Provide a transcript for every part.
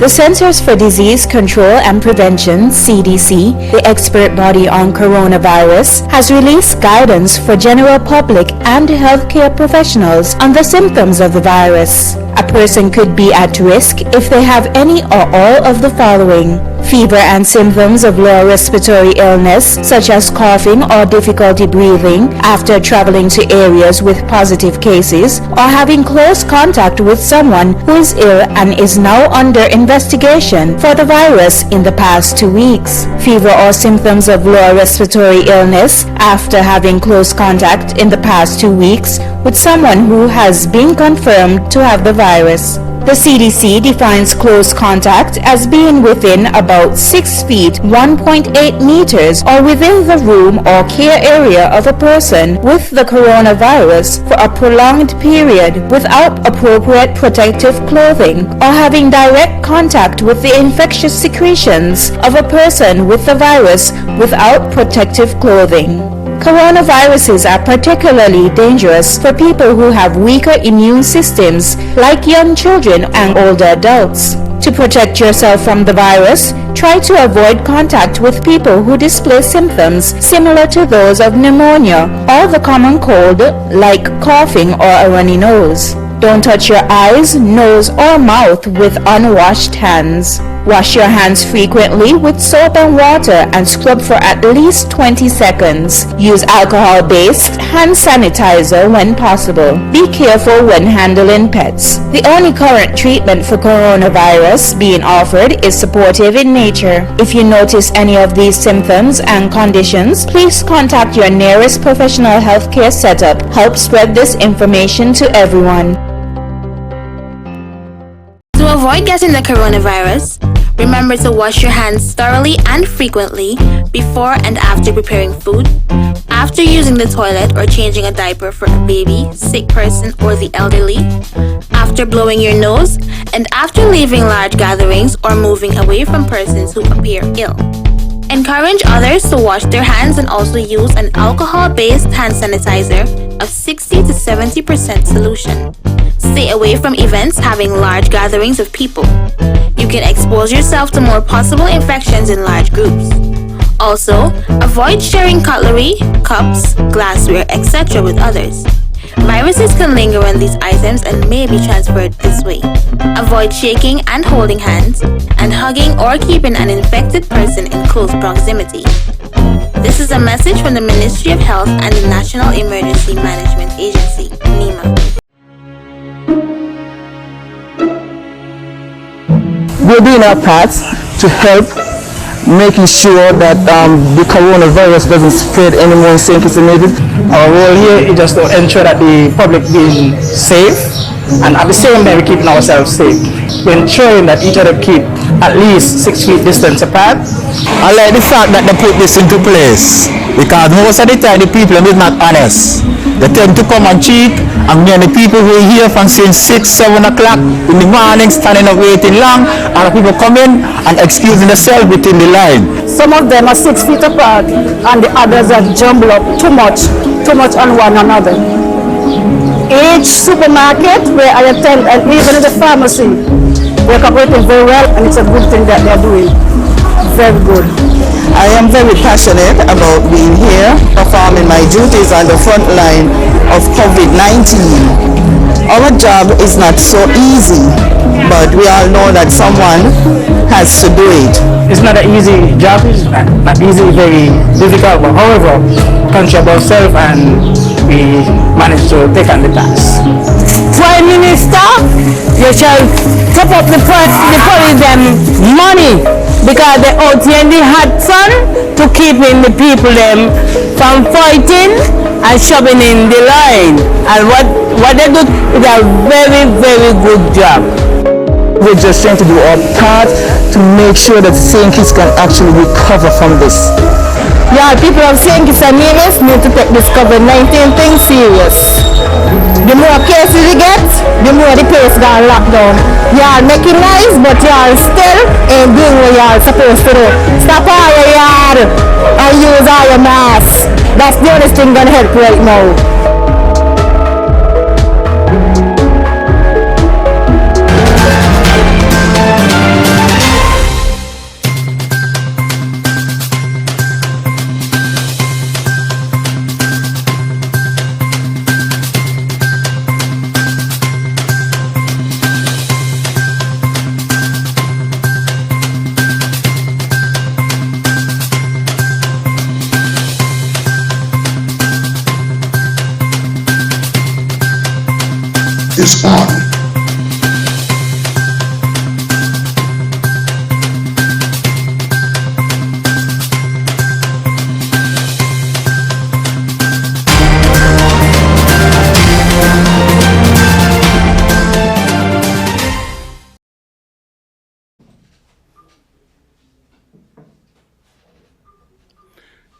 The Centers for Disease Control and Prevention, CDC, the expert body on coronavirus, has released guidance for general public and healthcare professionals on the symptoms of the virus. A person could be at risk if they have any or all of the following: fever and symptoms of lower respiratory illness, such as coughing or difficulty breathing after traveling to areas with positive cases, or having close contact with someone who is ill and is now under investigation for the virus in the past 2 weeks. Fever or symptoms of lower respiratory illness after having close contact in the past 2 weeks with someone who has been confirmed to have the virus. The CDC defines close contact as being within about 6 feet 1.8 meters or within the room or care area of a person with the coronavirus for a prolonged period without appropriate protective clothing or having direct contact with the infectious secretions of a person with the virus without protective clothing. Coronaviruses are particularly dangerous for people who have weaker immune systems, like young children and older adults. To protect yourself from the virus, try to avoid contact with people who display symptoms similar to those of pneumonia or the common cold, like coughing or a runny nose. Don't touch your eyes, nose, or mouth with unwashed hands. Wash your hands frequently with soap and water and scrub for at least 20 seconds. Use alcohol-based hand sanitizer when possible. Be careful when handling pets. The only current treatment for coronavirus being offered is supportive in nature. If you notice any of these symptoms and conditions, please contact your nearest professional healthcare setup. Help spread this information to everyone. To avoid getting the coronavirus, remember to wash your hands thoroughly and frequently before and after preparing food, after using the toilet or changing a diaper for a baby, sick person, or the elderly, after blowing your nose, and after leaving large gatherings or moving away from persons who appear ill. Encourage others to wash their hands and also use an alcohol-based hand sanitizer of 60 to 70% solution. Stay away from events having large gatherings of people. You can expose yourself to more possible infections in large groups. Also, avoid sharing cutlery, cups, glassware, etc. with others. Viruses can linger on these items and may be transferred this way. Avoid shaking and holding hands, and hugging or keeping an infected person in close proximity. This is a message from the Ministry of Health and the National Emergency Management Agency, NEMA. We're doing our part to help making sure that the coronavirus doesn't spread any more in St. Kitts and Nevis. Our role here is just to ensure that the public being safe, and at the same time we're keeping ourselves safe. We're ensuring that each other keep at least 6 feet distance apart. I like the fact that they put this into place, because most of the time the people are not honest. They tend to come and cheat, and many people who are here from since 6, 7 o'clock in the morning, standing up waiting long, and people come in and excusing themselves within the line. Some of them are 6 feet apart, and the others are jumbled up too much on one another. Each supermarket where I attend, and even in the pharmacy, they're cooperating very well, and it's a good thing that they're doing. Very good. I am very passionate about being here, performing my duties on the front line of COVID-19. Our job is not so easy, but we all know that someone has to do it. It's not an easy job, it's not easy, very difficult, but however, conscious of ourselves, and we managed to take on the task. Prime Minister, you shall top up the police them money, because they're out here in the hot sun to keeping the people them from fighting and shoving in the line. And what they do is a very, very good job. We're just trying to do our part to make sure that St. Kitts can actually recover from this. Yeah, people of St. Kitts and Nevis need to take this COVID-19 thing serious. The more cases you get, the more the place got locked down. Y'all making noise, but y'all still ain't doing what y'all supposed to do. Stop all your yard and use all your masks. That's the only thing gonna help right now. is on.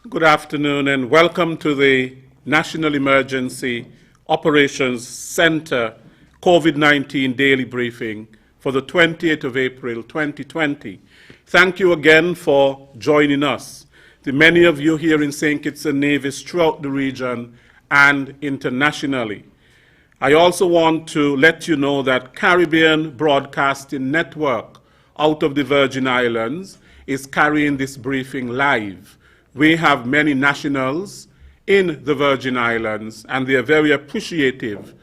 Good afternoon and welcome to the National Emergency Operations Center COVID-19 daily briefing for the 28th of April 2020. Thank you again for joining us. The many of you here in St. Kitts and Nevis throughout the region and internationally. I also want to let you know that Caribbean Broadcasting Network out of the Virgin Islands is carrying this briefing live. We have many nationals in the Virgin Islands, and they are very appreciative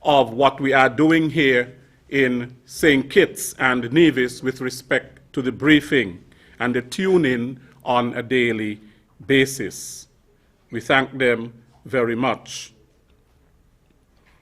of what we are doing here in St. Kitts and Nevis with respect to the briefing and the tune-in on a daily basis. We thank them very much.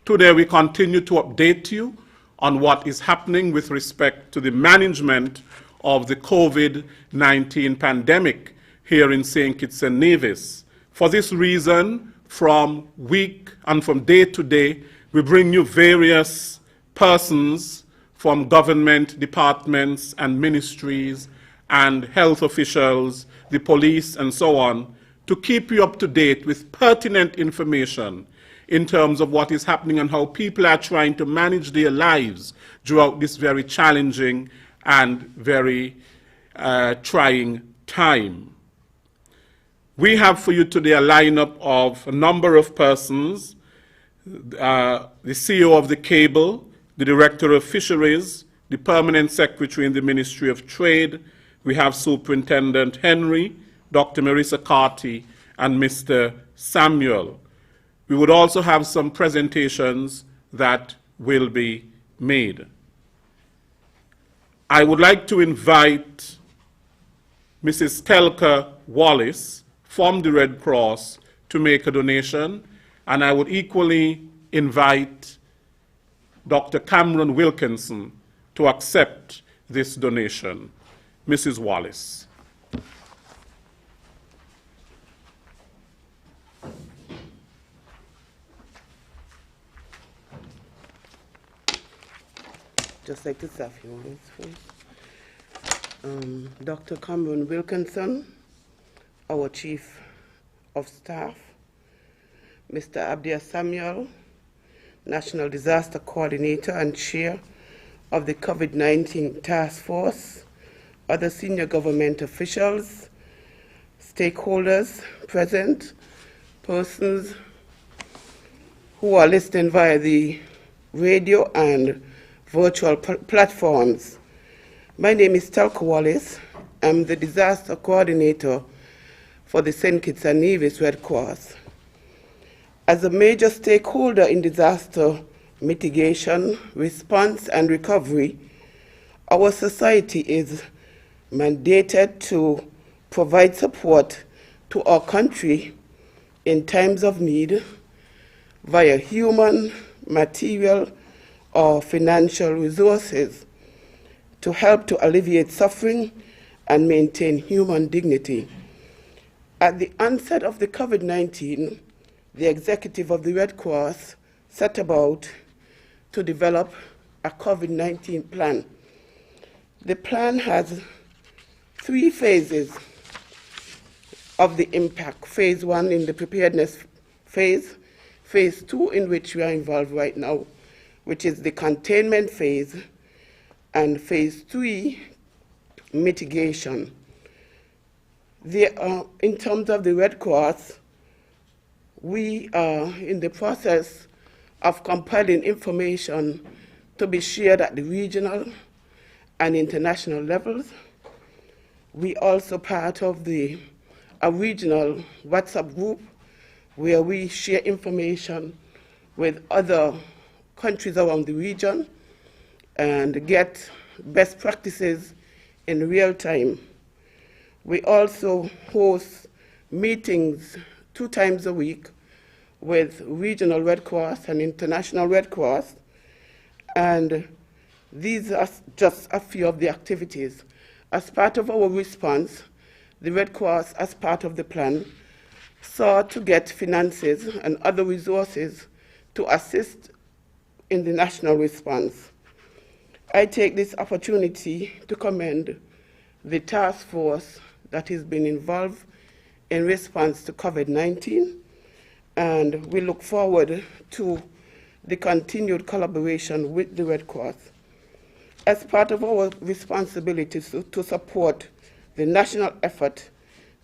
Today we continue to update you on what is happening with respect to the management of the COVID-19 pandemic here in St. Kitts and Nevis. For this reason, from week and from day to day, we bring you various persons from government departments and ministries and health officials, the police and so on, to keep you up to date with pertinent information in terms of what is happening and how people are trying to manage their lives throughout this very challenging and very trying time. We have for you today a lineup of a number of persons, the CEO of the Cable, the Director of Fisheries, the Permanent Secretary in the Ministry of Trade. We have Superintendent Henry, Dr. Marissa Carty, and Mr. Samuel. We would also have some presentations that will be made. I would like to invite Mrs. Telka Wallace from the Red Cross to make a donation, and I would equally invite Dr. Cameron Wilkinson to accept this donation. Mrs. Wallace. Just like to say a few words first. Dr. Cameron Wilkinson, our Chief of Staff, Mr. Abdia Samuel, National Disaster Coordinator and Chair of the COVID-19 Task Force, other senior government officials, stakeholders present, persons who are listening via the radio and virtual platforms. My name is Telka Wallace. I'm the Disaster Coordinator for the St. Kitts and Nevis Red Cross. As a major stakeholder in disaster mitigation, response, and recovery, our society is mandated to provide support to our country in times of need via human, material, or financial resources to help to alleviate suffering and maintain human dignity. At the onset of the COVID-19, the executive of the Red Cross set about to develop a COVID-19 plan. The plan has 3 phases of the impact. Phase 1 in the preparedness phase, phase 2 in which we are involved right now, which is the containment phase, and phase 3, mitigation. In terms of the Red Cross, we are in the process of compiling information to be shared at the regional and international levels. We also part of a regional WhatsApp group where we share information with other countries around the region and get best practices in real time. We also host meetings 2 times a week with regional Red Cross and international Red Cross And these are just a few of the activities. As part of our response, the Red Cross, as part of the plan, sought to get finances and other resources to assist in the national response. I take this opportunity to commend the task force that has been involved in response to COVID-19, and we look forward to the continued collaboration with the Red Cross. As part of our responsibilities to support the national effort,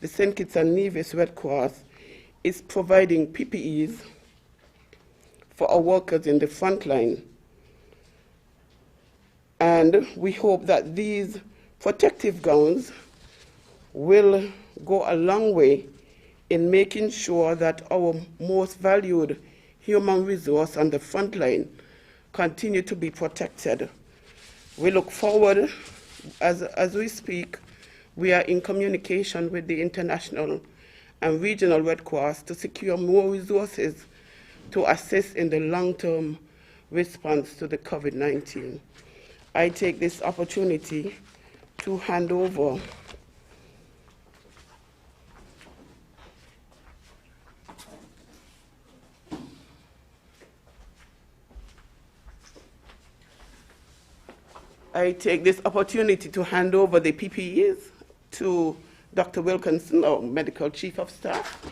the St. Kitts and Nevis Red Cross is providing PPEs for our workers in the front line. And we hope that these protective gowns will go a long way in making sure that our most valued human resource on the front line continue to be protected. We look forward, as we speak, we are in communication with the international and regional Red Cross to secure more resources to assist in the long-term response to the COVID-19. I take this opportunity to hand over the PPEs to Dr. Wilkinson, our Medical Chief of Staff.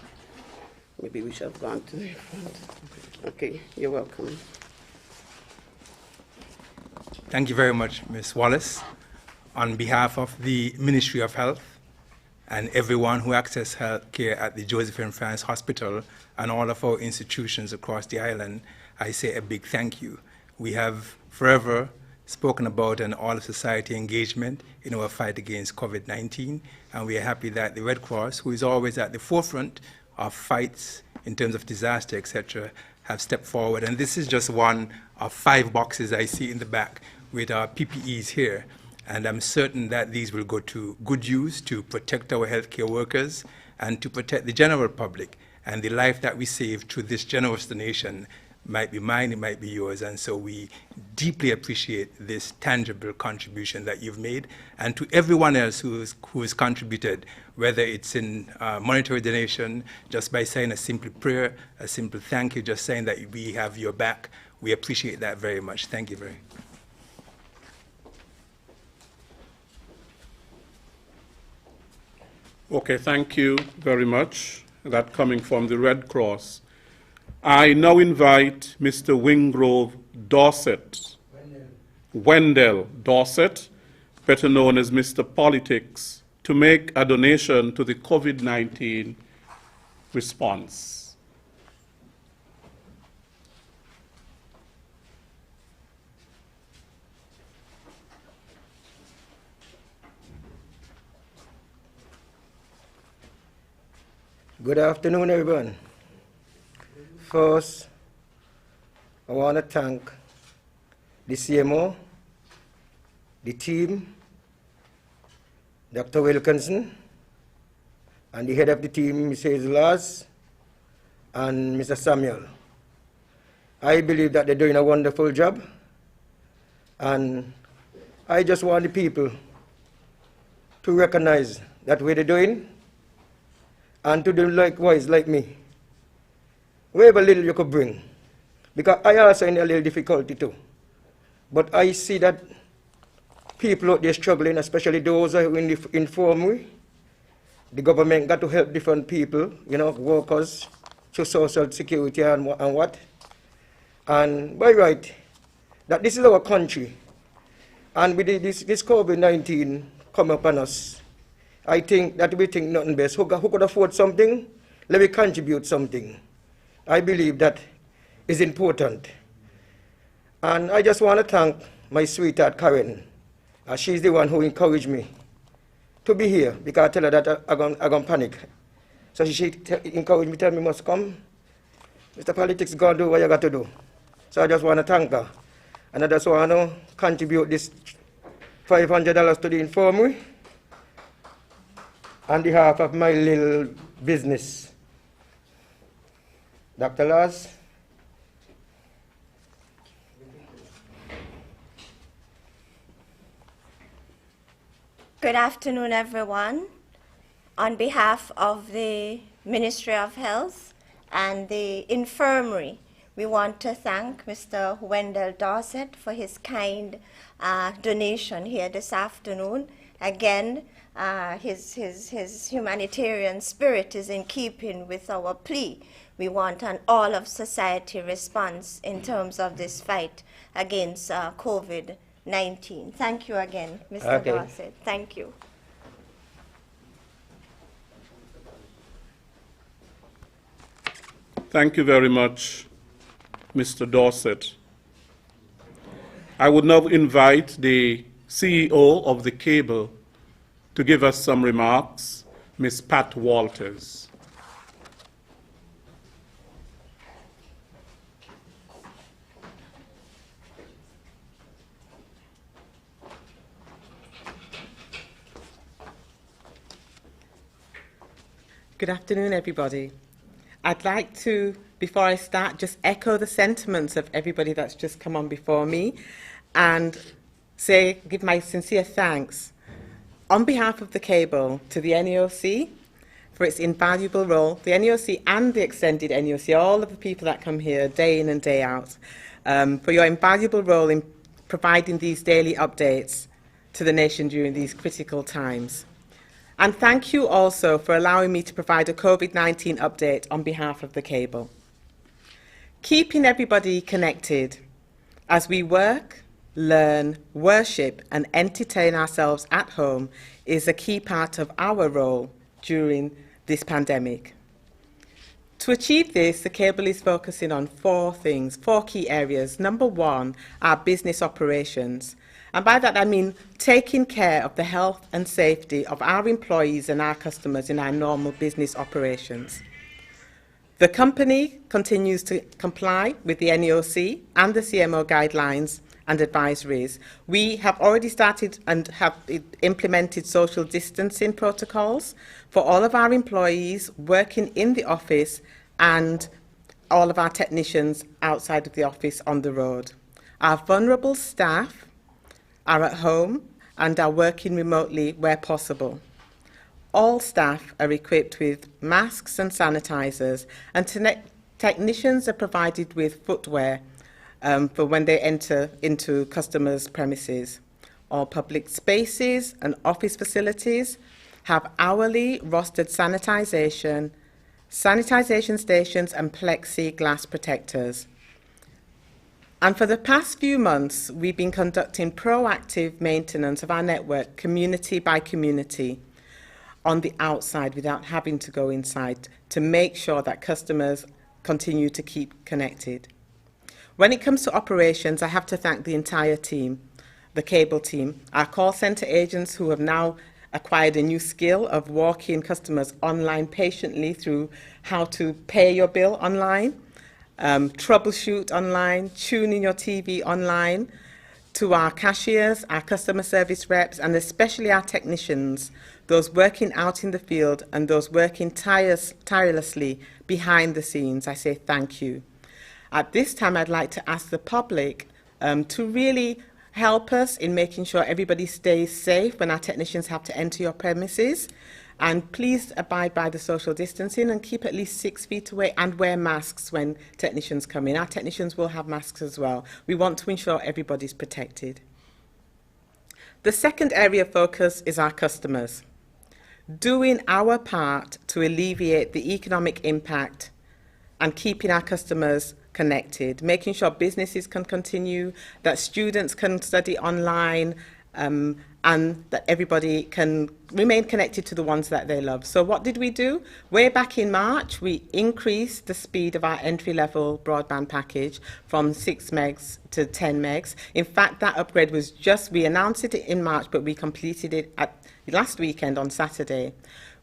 Maybe we should have gone to the front. Okay, you're welcome. Thank you very much, Ms. Wallace. On behalf of the Ministry of Health and everyone who accesses health care at the Josephine France Hospital and all of our institutions across the island, I say a big thank you. We have forever spoken about an all-of-society engagement in our fight against COVID-19, and we are happy that the Red Cross, who is always at the forefront of fights in terms of disaster, etc., have stepped forward. And this is just one of 5 boxes I see in the back with our PPEs here. And I'm certain that these will go to good use to protect our healthcare workers and to protect the general public. And the life that we save through this generous donation might be mine, it might be yours. And so we deeply appreciate this tangible contribution that you've made. And to everyone else who has contributed, whether it's in monetary donation, just by saying a simple prayer, a simple thank you, just saying that we have your back, we appreciate that very much. Thank you very much. Okay, thank you very much. That coming from the Red Cross. I now invite Mr. Wingrove Dorset, Wendell Dorset, better known as Mr. Politics, to make a donation to the COVID-19 response. Good afternoon, everyone. First, I want to thank the CMO, the team, Dr. Wilkinson, and the head of the team, Mrs. Lars, and Mr. Samuel. I believe that they're doing a wonderful job, and I just want the people to recognize that what they're doing and to do likewise like me. Whatever little you could bring. Because I also in a little difficulty too. But I see that people out there struggling, especially those who are in the infirmary. The government got to help different people, you know, workers, through social security and what. And by right, that this is our country. And with this COVID-19 come upon us, I think that we think nothing best. Who could afford something? Let me contribute something. I believe that is important. And I just want to thank my sweetheart Karen. She's the one who encouraged me to be here, because I tell her that I'm going to panic. So she encouraged me, tell me must come. Mr. Politics, go and do what you got to do. So I just want to thank her. And I just want to contribute this $500 to the infirmary on behalf of my little business. Dr. Lars. Good afternoon, everyone. On behalf of the Ministry of Health and the Infirmary, we want to thank Mr. Wendell Dorset for his kind donation here this afternoon. Again, his humanitarian spirit is in keeping with our plea. We want an all-of-society response in terms of this fight against COVID-19. Thank you again, Mr. Dorset. Thank you. Thank you very much, Mr. Dorset. I would now invite the CEO of the cable to give us some remarks, Ms. Pat Walters. Good afternoon, everybody. I'd like to, before I start, just echo the sentiments of everybody that's just come on before me and give my sincere thanks on behalf of the cable to the NEOC for its invaluable role, the NEOC and the extended NEOC, all of the people that come here day in and day out, for your invaluable role in providing these daily updates to the nation during these critical times. And thank you also for allowing me to provide a COVID-19 update on behalf of the cable. Keeping everybody connected as we work, learn, worship and entertain ourselves at home is a key part of our role during this pandemic. To achieve this, the cable is focusing on four key areas. Number one, our business operations. And by that I mean taking care of the health and safety of our employees and our customers in our normal business operations. The company continues to comply with the NEOC and the CMO guidelines and advisories. We have already started and have implemented social distancing protocols for all of our employees working in the office and all of our technicians outside of the office on the road. Our vulnerable staff are at home and are working remotely where possible. All staff are equipped with masks and sanitizers, and technicians are provided with footwear for when they enter into customers' premises. All public spaces and office facilities have hourly rostered sanitization stations and plexiglass protectors. And for the past few months, we've been conducting proactive maintenance of our network, community by community, on the outside without having to go inside, to make sure that customers continue to keep connected. When it comes to operations, I have to thank the entire team, the cable team, our call center agents who have now acquired a new skill of walking customers online patiently through how to pay your bill online, troubleshoot online, tune in your TV online, to our cashiers, our customer service reps, and especially our technicians, those working out in the field and those working tirelessly behind the scenes. I say thank you. At this time, I'd like to ask the public to really help us in making sure everybody stays safe when our technicians have to enter your premises. And please abide by the social distancing and keep at least 6 feet away and wear masks when technicians come in. Our technicians will have masks as well. We want to ensure everybody's protected. The second area of focus is our customers. Doing our part to alleviate the economic impact and keeping our customers connected, making sure businesses can continue, that students can study online, and that everybody can remain connected to the ones that they love. So what did we do? Way back in March, we increased the speed of our entry-level broadband package from 6 megs to 10 megs. In fact, that upgrade was we announced it in March, but we completed it last weekend on Saturday.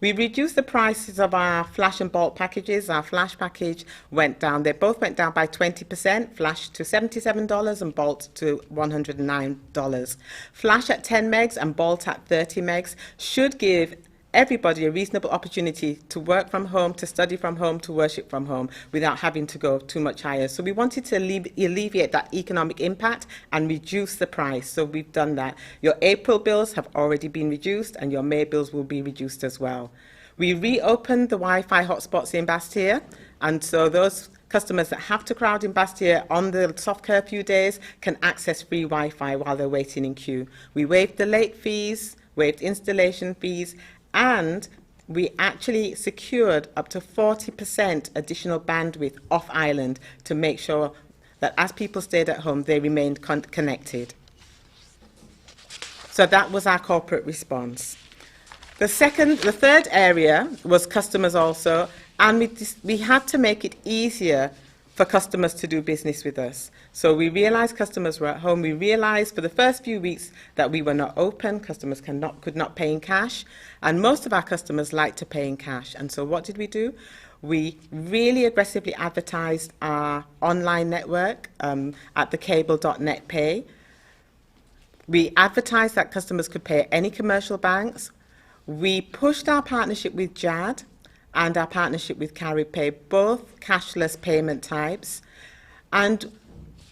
We reduced the prices of our Flash and Bolt packages. Our Flash package went down. They both went down by 20%, Flash to $77 and Bolt to $109. Flash at 10 megs and Bolt at 30 megs should give everybody a reasonable opportunity to work from home, to study from home, to worship from home without having to go too much higher. So we wanted to alleviate that economic impact and reduce the price. So we've done that. Your April bills have already been reduced and your May bills will be reduced as well. We reopened the Wi-Fi hotspots in Bastia, and so those customers that have to crowd in Bastia on the soft curfew days can access free Wi-Fi while they're waiting in queue. We waived the late fees, waived installation fees, and we actually secured up to 40% additional bandwidth off island to make sure that as people stayed at home, they remained connected. So that was our corporate response. The third area was customers also, and we had to make it easier for customers to do business with us. So we realized customers were at home. We realized for the first few weeks that we were not open. Customers could not pay in cash. And most of our customers like to pay in cash. And so what did we do? We really aggressively advertised our online network at the cable.net pay. We advertised that customers could pay at any commercial banks. We pushed our partnership with JAD and our partnership with CaribPay, both cashless payment types. And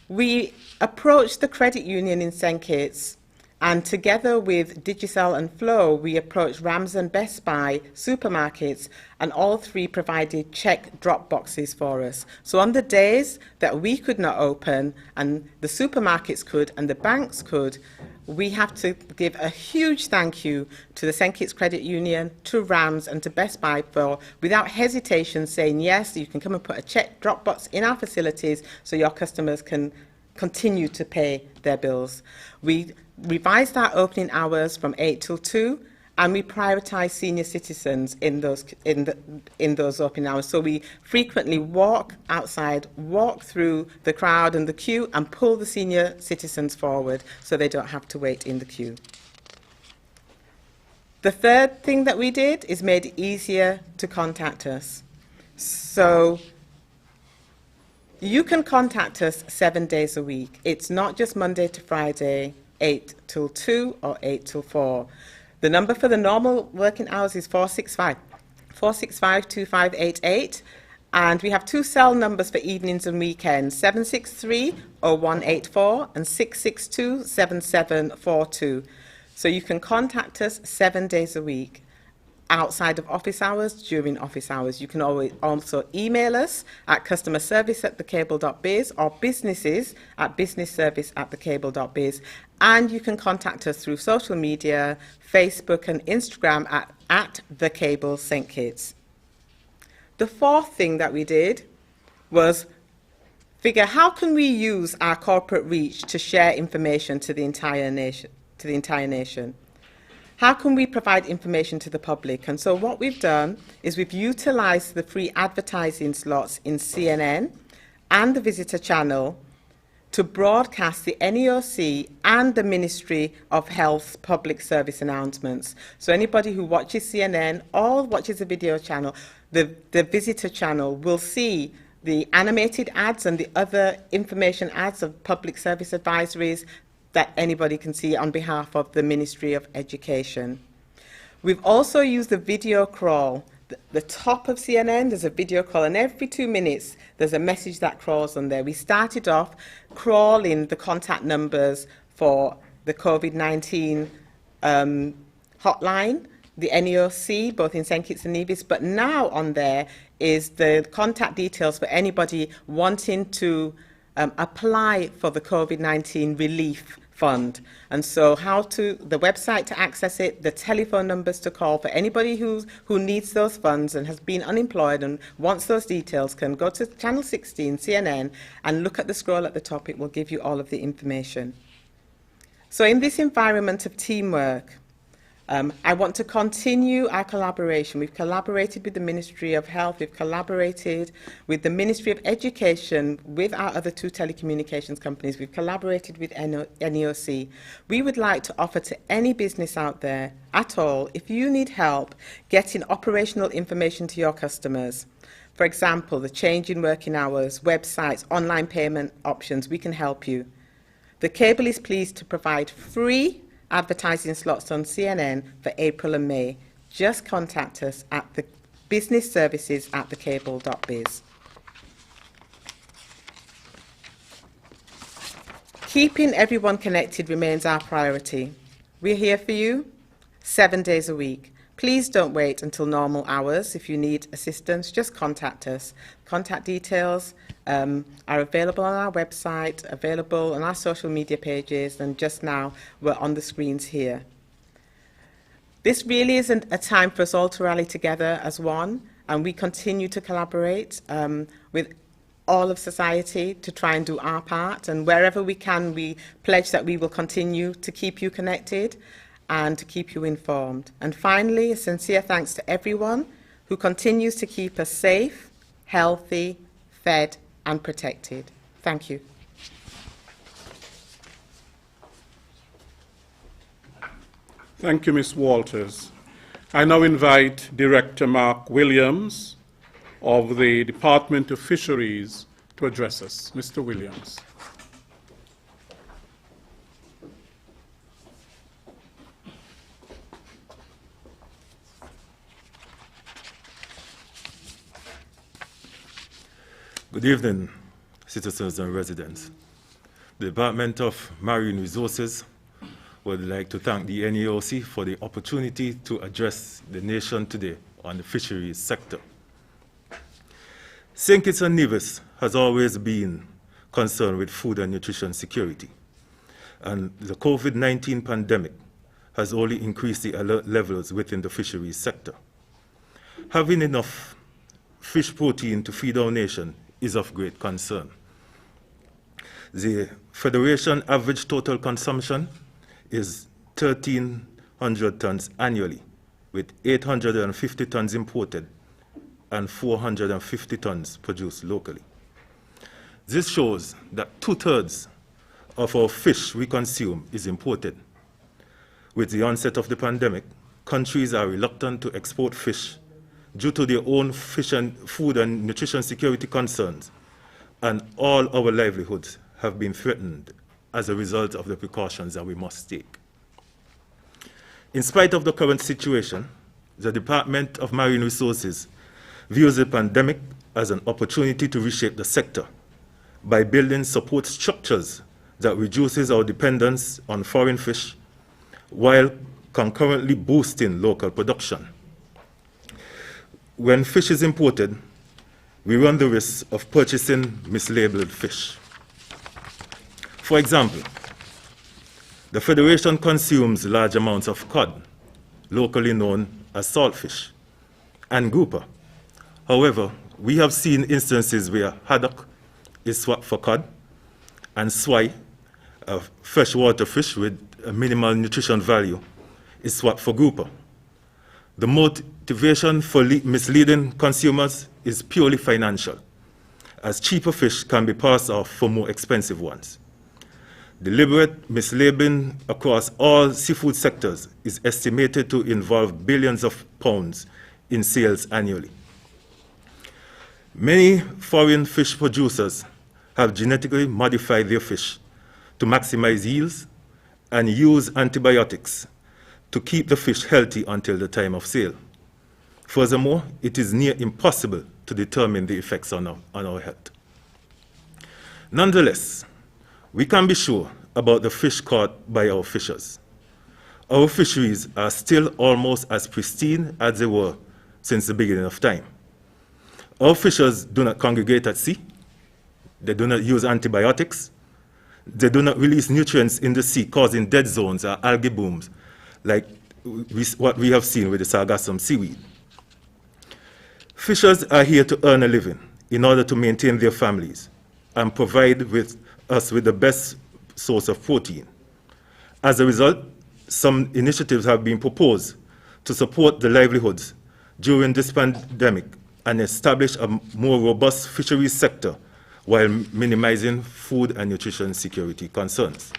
we approached the credit union in St. Kitts, and together with Digicel and Flow, we approached Rams and Best Buy supermarkets, and all three provided check drop boxes for us. So on the days that we could not open, and the supermarkets could, and the banks could, we have to give a huge thank you to the St. Kitts Credit Union, to Rams and to Best Buy for, without hesitation, saying, yes, you can come and put a check drop box in our facilities so your customers can continue to pay their bills. We revised our opening hours from 8 till 2, and we prioritize senior citizens in those opening hours. So we frequently walk outside, walk through the crowd and the queue, and pull the senior citizens forward so they don't have to wait in the queue. The third thing that we did is made it easier to contact us. So you can contact us 7 days a week. It's not just Monday to Friday, 8 till 2 or 8 till 4. The number for the normal working hours is 465-2588, and we have two cell numbers for evenings and weekends, 763-0184 and 662-7742. So you can contact us 7 days a week, outside of office hours, during office hours. You can always also email us at customerservice@thecable.biz or businesses@businessservice@thecable.biz. And you can contact us through social media, Facebook and Instagram at The Cable St. Kitts. The fourth thing that we did was figure how can we use our corporate reach to share information to the entire nation. How can we provide information to the public? And so what we've done is we've utilized the free advertising slots in CNN and the visitor channel to broadcast the NEOC and the Ministry of Health's public service announcements. So anybody who watches CNN or watches the video channel, the visitor channel will see the animated ads and the other information ads of public service advisories that anybody can see on behalf of the Ministry of Education. We've also used the video crawl. The top of CNN, there's a video crawl, and every 2 minutes there's a message that crawls on there. We started off crawling the contact numbers for the COVID-19 hotline, the NEOC, both in St. Kitts and Nevis, but now on there is the contact details for anybody wanting to apply for the COVID-19 relief fund. And so the website to access it, the telephone numbers to call for anybody who needs those funds and has been unemployed and wants those details can go to Channel 16, CNN, and look at the scroll at the top. It will give you all of the information. So in this environment of teamwork, I want to continue our collaboration. We've collaborated with the Ministry of Health, we've collaborated with the Ministry of Education, with our other two telecommunications companies, we've collaborated with NEOC. We would like to offer to any business out there at all, if you need help getting operational information to your customers, for example, the change in working hours, websites, online payment options, we can help you. The Cable is pleased to provide free advertising slots on CNN for April and May. just contact us at the businessservices@thecable.biz. Keeping everyone connected remains our priority. We're here for you 7 days a week. Please don't wait until normal hours. If you need assistance, just contact us. Contact details are available on our website, available on our social media pages, and just now we're on the screens here. This really isn't a time for us all to rally together as one, and we continue to collaborate with all of society to try and do our part. And wherever we can, we pledge that we will continue to keep you connected and to keep you informed. And finally, a sincere thanks to everyone who continues to keep us safe, healthy, fed, and protected. Thank you. Thank you, Ms. Walters. I now invite Director Mark Williams of the Department of Fisheries to address us. Mr. Williams. Good evening, citizens and residents. The Department of Marine Resources would like to thank the NEOC for the opportunity to address the nation today on the fisheries sector. St. Kitts and Nevis has always been concerned with food and nutrition security, and the COVID-19 pandemic has only increased the alert levels within the fisheries sector. Having enough fish protein to feed our nation is of great concern. The Federation average total consumption is 1,300 tons annually, with 850 tons imported and 450 tons produced locally. This shows that 2/3 of our fish we consume is imported. With the onset of the pandemic, countries are reluctant to export fish due to their own food and nutrition security concerns, and all our livelihoods have been threatened as a result of the precautions that we must take. In spite of the current situation, the Department of Marine Resources views the pandemic as an opportunity to reshape the sector by building support structures that reduces our dependence on foreign fish while concurrently boosting local production. When fish is imported, we run the risk of purchasing mislabeled fish. For example, the Federation consumes large amounts of cod, locally known as saltfish, and grouper. However, we have seen instances where haddock is swapped for cod, and swai, a freshwater fish with a minimal nutrition value, is swapped for grouper. The motivation for misleading consumers is purely financial, as cheaper fish can be passed off for more expensive ones. Deliberate mislabeling across all seafood sectors is estimated to involve billions of pounds in sales annually. Many foreign fish producers have genetically modified their fish to maximize yields and use antibiotics to keep the fish healthy until the time of sale. Furthermore, it is near impossible to determine the effects on our health. Nonetheless, we can be sure about the fish caught by our fishers. Our fisheries are still almost as pristine as they were since the beginning of time. Our fishers do not congregate at sea. They do not use antibiotics. They do not release nutrients in the sea, causing dead zones or algae blooms, like what we have seen with the sargassum seaweed. Fishers are here to earn a living in order to maintain their families and provide us with the best source of protein. As a result, some initiatives have been proposed to support the livelihoods during this pandemic and establish a more robust fisheries sector while minimizing food and nutrition security concerns.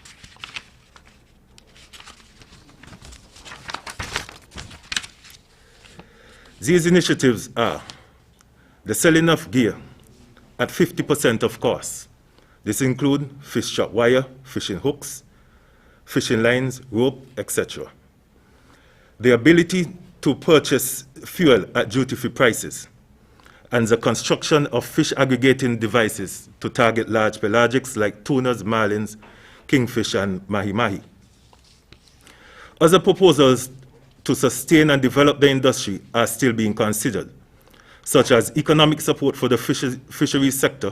These initiatives are the selling of gear at 50% of cost. This includes fish trap wire, fishing hooks, fishing lines, rope, etc. The ability to purchase fuel at duty-free prices, and the construction of fish aggregating devices to target large pelagics like tunas, marlins, kingfish, and mahi-mahi. Other proposals to sustain and develop the industry are still being considered, such as economic support for the fisheries sector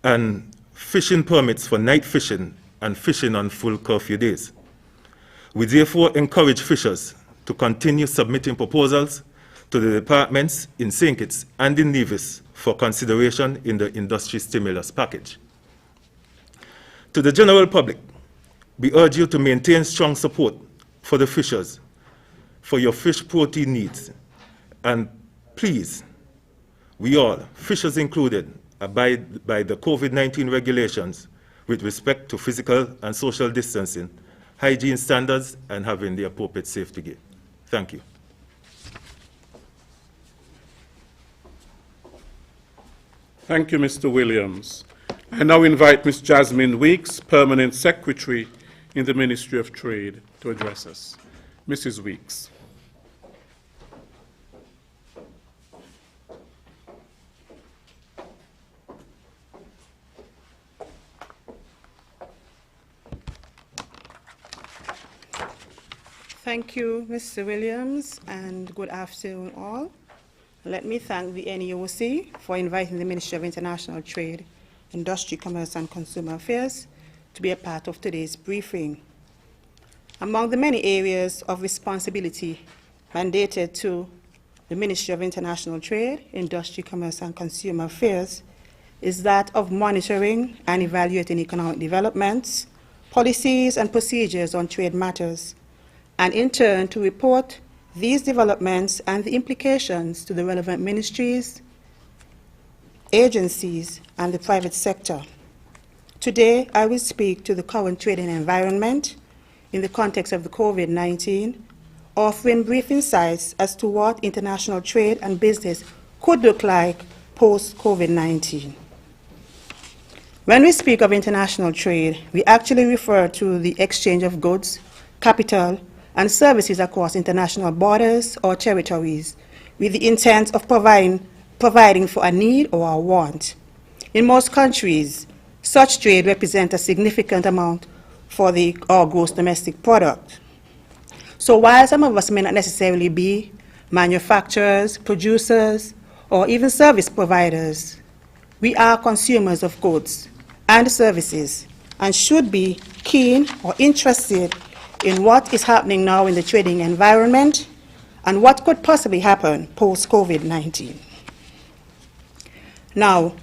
and fishing permits for night fishing and fishing on full curfew days. We therefore encourage fishers to continue submitting proposals to the departments in St. Kitts and in Nevis for consideration in the industry stimulus package. To the general public, we urge you to maintain strong support for the fishers, for your fish protein needs, and please, we all, fishers included, abide by the COVID-19 regulations with respect to physical and social distancing, hygiene standards, and having the appropriate safety gear. Thank you. Thank you, Mr. Williams. I now invite Ms. Jasmine Weeks, Permanent Secretary in the Ministry of Trade, to address us. Mrs. Weeks. Thank you, Mr. Williams, and good afternoon all. Let me thank the NEOC for inviting the Ministry of International Trade, Industry, Commerce and Consumer Affairs to be a part of today's briefing. Among the many areas of responsibility mandated to the Ministry of International Trade, Industry, Commerce and Consumer Affairs is that of monitoring and evaluating economic developments, policies and procedures on trade matters, and in turn to report these developments and the implications to the relevant ministries, agencies, and the private sector. Today, I will speak to the current trading environment in the context of the COVID-19, offering brief insights as to what international trade and business could look like post-COVID-19. When we speak of international trade, we actually refer to the exchange of goods, capital, and services across international borders or territories with the intent of providing for a need or a want. In most countries, such trade represents a significant amount for our gross domestic product. So while some of us may not necessarily be manufacturers, producers, or even service providers, we are consumers of goods and services and should be keen or interested in what is happening now in the trading environment and what could possibly happen post-COVID-19. Now,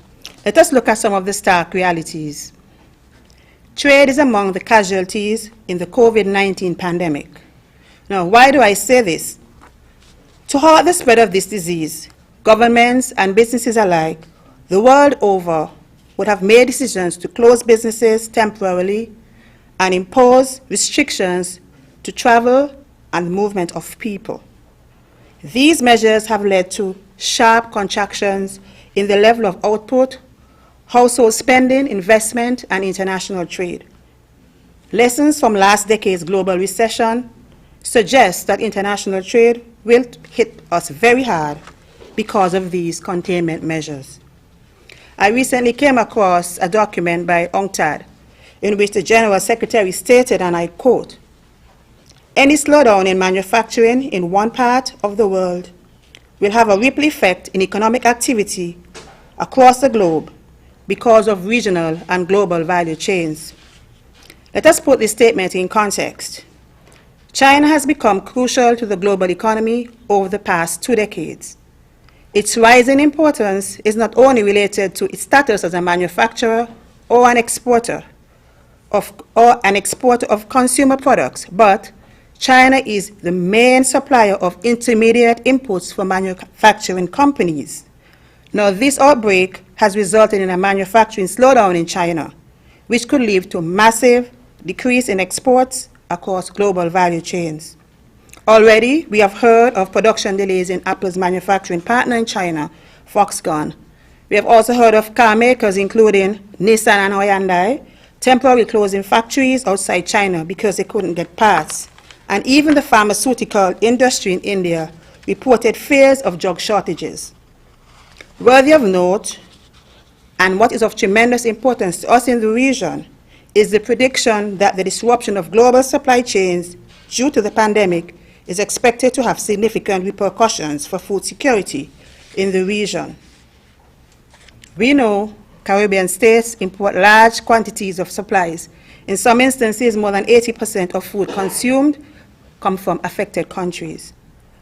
let us look at some of the stark realities. Trade is among the casualties in the COVID-19 pandemic. Now, why do I say this? To halt the spread of this disease, governments and businesses alike, the world over, would have made decisions to close businesses temporarily and impose restrictions to travel and the movement of people. These measures have led to sharp contractions in the level of output, household spending, investment, and international trade. Lessons from last decade's global recession suggest that international trade will hit us very hard because of these containment measures. I recently came across a document by UNCTAD in which the General Secretary stated, and I quote, "Any slowdown in manufacturing in one part of the world will have a ripple effect in economic activity across the globe because of regional and global value chains." Let us put this statement in context. China has become crucial to the global economy over the past 2 decades. Its rising importance is not only related to its status as a manufacturer or an exporter of consumer products, but China is the main supplier of intermediate inputs for manufacturing companies. Now, this outbreak has resulted in a manufacturing slowdown in China, which could lead to massive decrease in exports across global value chains. Already, we have heard of production delays in Apple's manufacturing partner in China, Foxconn. We have also heard of car makers, including Nissan and Hyundai, temporarily closing factories outside China because they couldn't get parts. and even the pharmaceutical industry in India reported fears of drug shortages. Worthy of note, and what is of tremendous importance to us in the region, is the prediction that the disruption of global supply chains due to the pandemic is expected to have significant repercussions for food security in the region. We know Caribbean states import large quantities of supplies. In some instances, more than 80% of food consumed come from affected countries.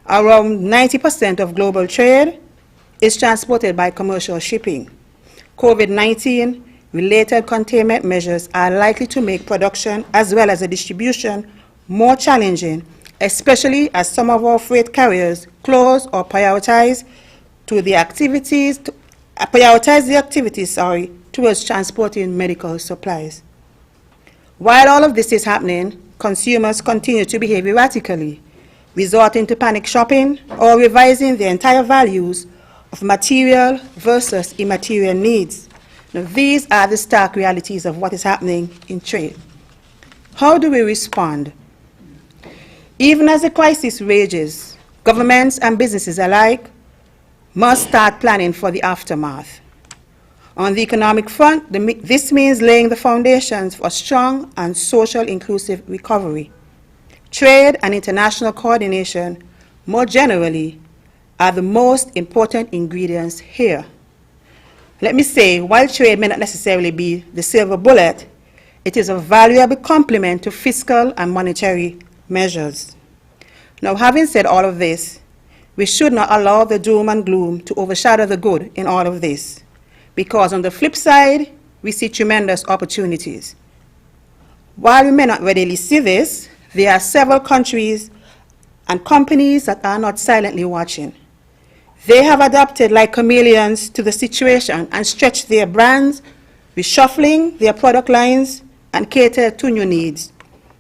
Around 90% of global trade is transported by commercial shipping. COVID-19 related containment measures are likely to make production as well as the distribution more challenging, especially as some of our freight carriers close or prioritize the activities towards transporting medical supplies. While all of this is happening, consumers continue to behave erratically, resorting to panic shopping or revising the entire values of material versus immaterial needs. Now, these are the stark realities of what is happening in trade. How do we respond? Even as the crisis rages, governments and businesses alike must start planning for the aftermath. On the economic front, this means laying the foundations for a strong and social inclusive recovery. Trade and international coordination, more generally, are the most important ingredients here. Let me say, while trade may not necessarily be the silver bullet, it is a valuable complement to fiscal and monetary measures. Now, having said all of this, we should not allow the doom and gloom to overshadow the good in all of this, because on the flip side, we see tremendous opportunities. While we may not readily see this, there are several countries and companies that are not silently watching. They have adapted like chameleons to the situation and stretched their brands, reshuffling their product lines and catered to new needs.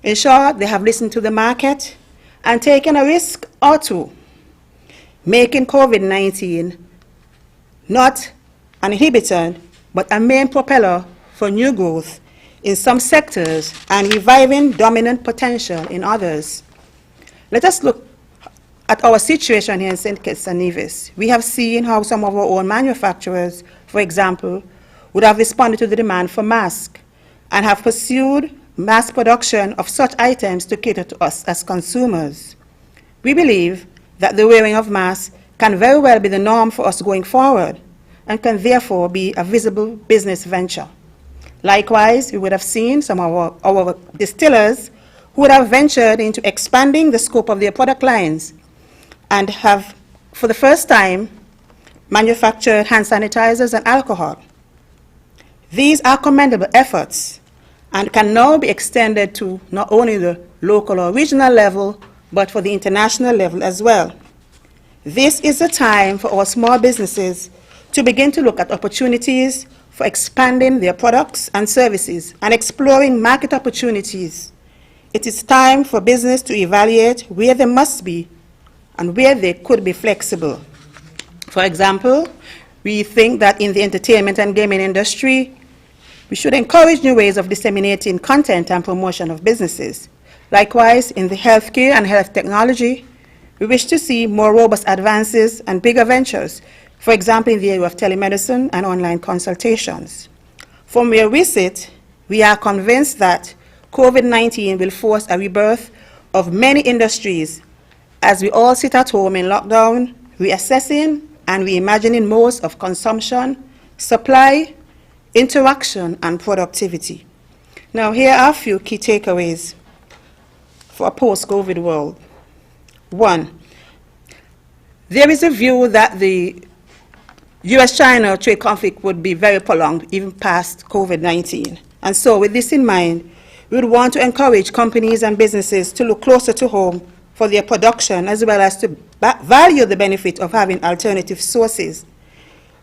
In short, they have listened to the market and taken a risk or two, making COVID-19 not an inhibitor, but a main propeller for new growth in some sectors and reviving dominant potential in others. Let us look at our situation here in St. Kitts and Nevis. We have seen how some of our own manufacturers, for example, would have responded to the demand for masks and have pursued mass production of such items to cater to us as consumers. We believe that the wearing of masks can very well be the norm for us going forward and can therefore be a visible business venture. Likewise, we would have seen some of our distillers who would have ventured into expanding the scope of their product lines and have, for the first time, manufactured hand sanitizers and alcohol. These are commendable efforts and can now be extended to not only the local or regional level, but for the international level as well. This is the time for our small businesses to begin to look at opportunities for expanding their products and services and exploring market opportunities. It is time for business to evaluate where they must be and where they could be flexible. For example, we think that in the entertainment and gaming industry, we should encourage new ways of disseminating content and promotion of businesses. Likewise, in the healthcare and health technology, we wish to see more robust advances and bigger ventures, for example, in the area of telemedicine and online consultations. From where we sit, we are convinced that COVID-19 will force a rebirth of many industries as we all sit at home in lockdown, reassessing and reimagining modes of consumption, supply, interaction, and productivity. Now, here are a few key takeaways for a post-COVID world. 1, there is a view that the US-China trade conflict would be very prolonged, even past COVID-19. And so, with this in mind, we would want to encourage companies and businesses to look closer to home for their production, as well as to value the benefit of having alternative sources.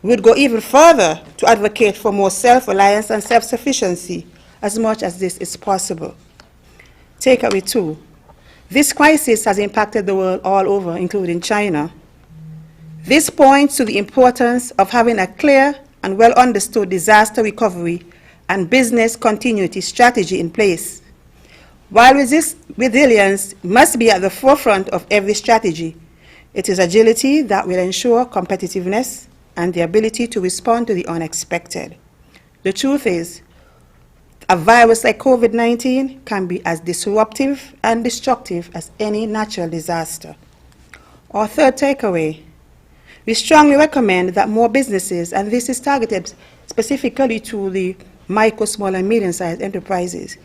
We would go even further to advocate for more self-reliance and self-sufficiency, as much as this is possible. Takeaway 2. This crisis has impacted the world all over, including China. This points to the importance of having a clear and well-understood disaster recovery and business continuity strategy in place. While resilience must be at the forefront of every strategy, it is agility that will ensure competitiveness and the ability to respond to the unexpected. The truth is, a virus like COVID-19 can be as disruptive and destructive as any natural disaster. Our third takeaway, we strongly recommend that more businesses, and this is targeted specifically to the micro, small, and medium-sized enterprises,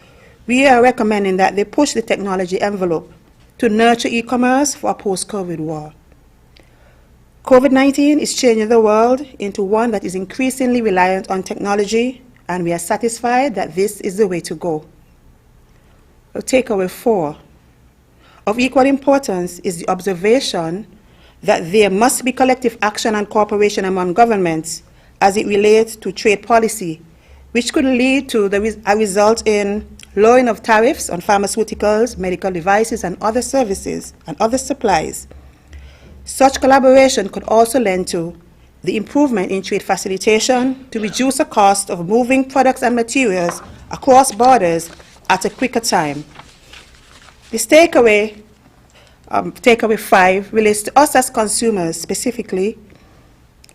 we are recommending that they push the technology envelope to nurture e-commerce for a post-COVID world. COVID-19 is changing the world into one that is increasingly reliant on technology, and we are satisfied that this is the way to go. Takeaway 4. Of equal importance is the observation that there must be collective action and cooperation among governments as it relates to trade policy, which could lead to a result in lowering of tariffs on pharmaceuticals, medical devices, and other services and other supplies. Such collaboration could also lend to the improvement in trade facilitation to reduce the cost of moving products and materials across borders at a quicker time. This takeaway 5, relates to us as consumers specifically.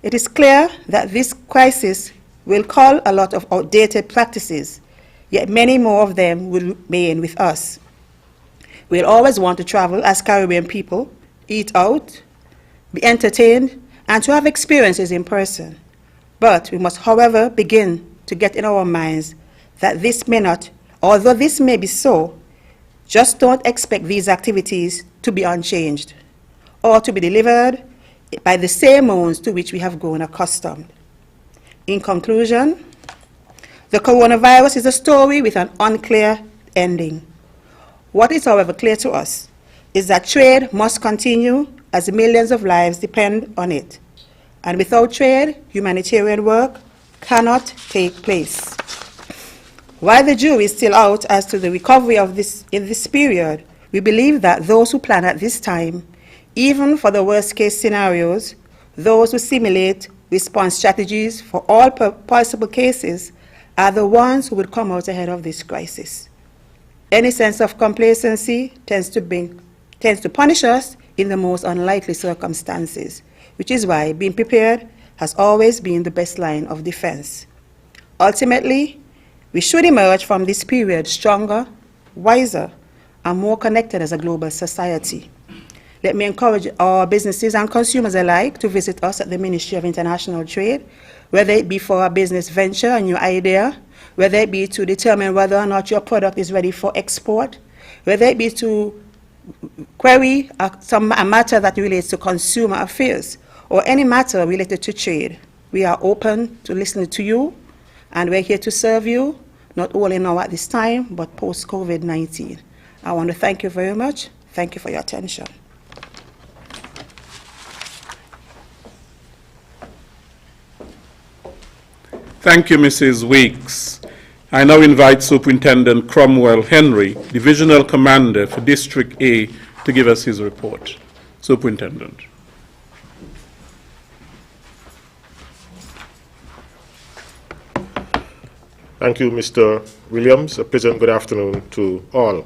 It is clear that this crisis will call a lot of outdated practices, yet many more of them will remain with us. We'll always want to travel as Caribbean people, eat out, be entertained, and to have experiences in person. But we must, however, begin to get in our minds that this may not, although this may be so, just don't expect these activities to be unchanged or to be delivered by the same means to which we have grown accustomed. In conclusion, the coronavirus is a story with an unclear ending. What is, however, clear to us is that trade must continue as millions of lives depend on it. And without trade, humanitarian work cannot take place. While the jury is still out as to the recovery of in this period, we believe that those who plan at this time, even for the worst-case scenarios, those who simulate response strategies for all possible cases, are the ones who will come out ahead of this crisis. Any sense of complacency tends to punish us in the most unlikely circumstances, which is why being prepared has always been the best line of defense. Ultimately, we should emerge from this period stronger, wiser, and more connected as a global society. Let me encourage our businesses and consumers alike to visit us at the Ministry of International Trade, whether it be for a business venture, a new idea, whether it be to determine whether or not your product is ready for export, whether it be to query a matter that relates to consumer affairs, or any matter related to trade. We are open to listening to you, and we're here to serve you, not only now at this time, but post-COVID-19. I want to thank you very much. Thank you for your attention. Thank you, Mrs. Weeks. I now invite Superintendent Cromwell Henry, Divisional Commander for District A, to give us his report. Superintendent. Thank you, Mr. Williams. A pleasant good afternoon to all.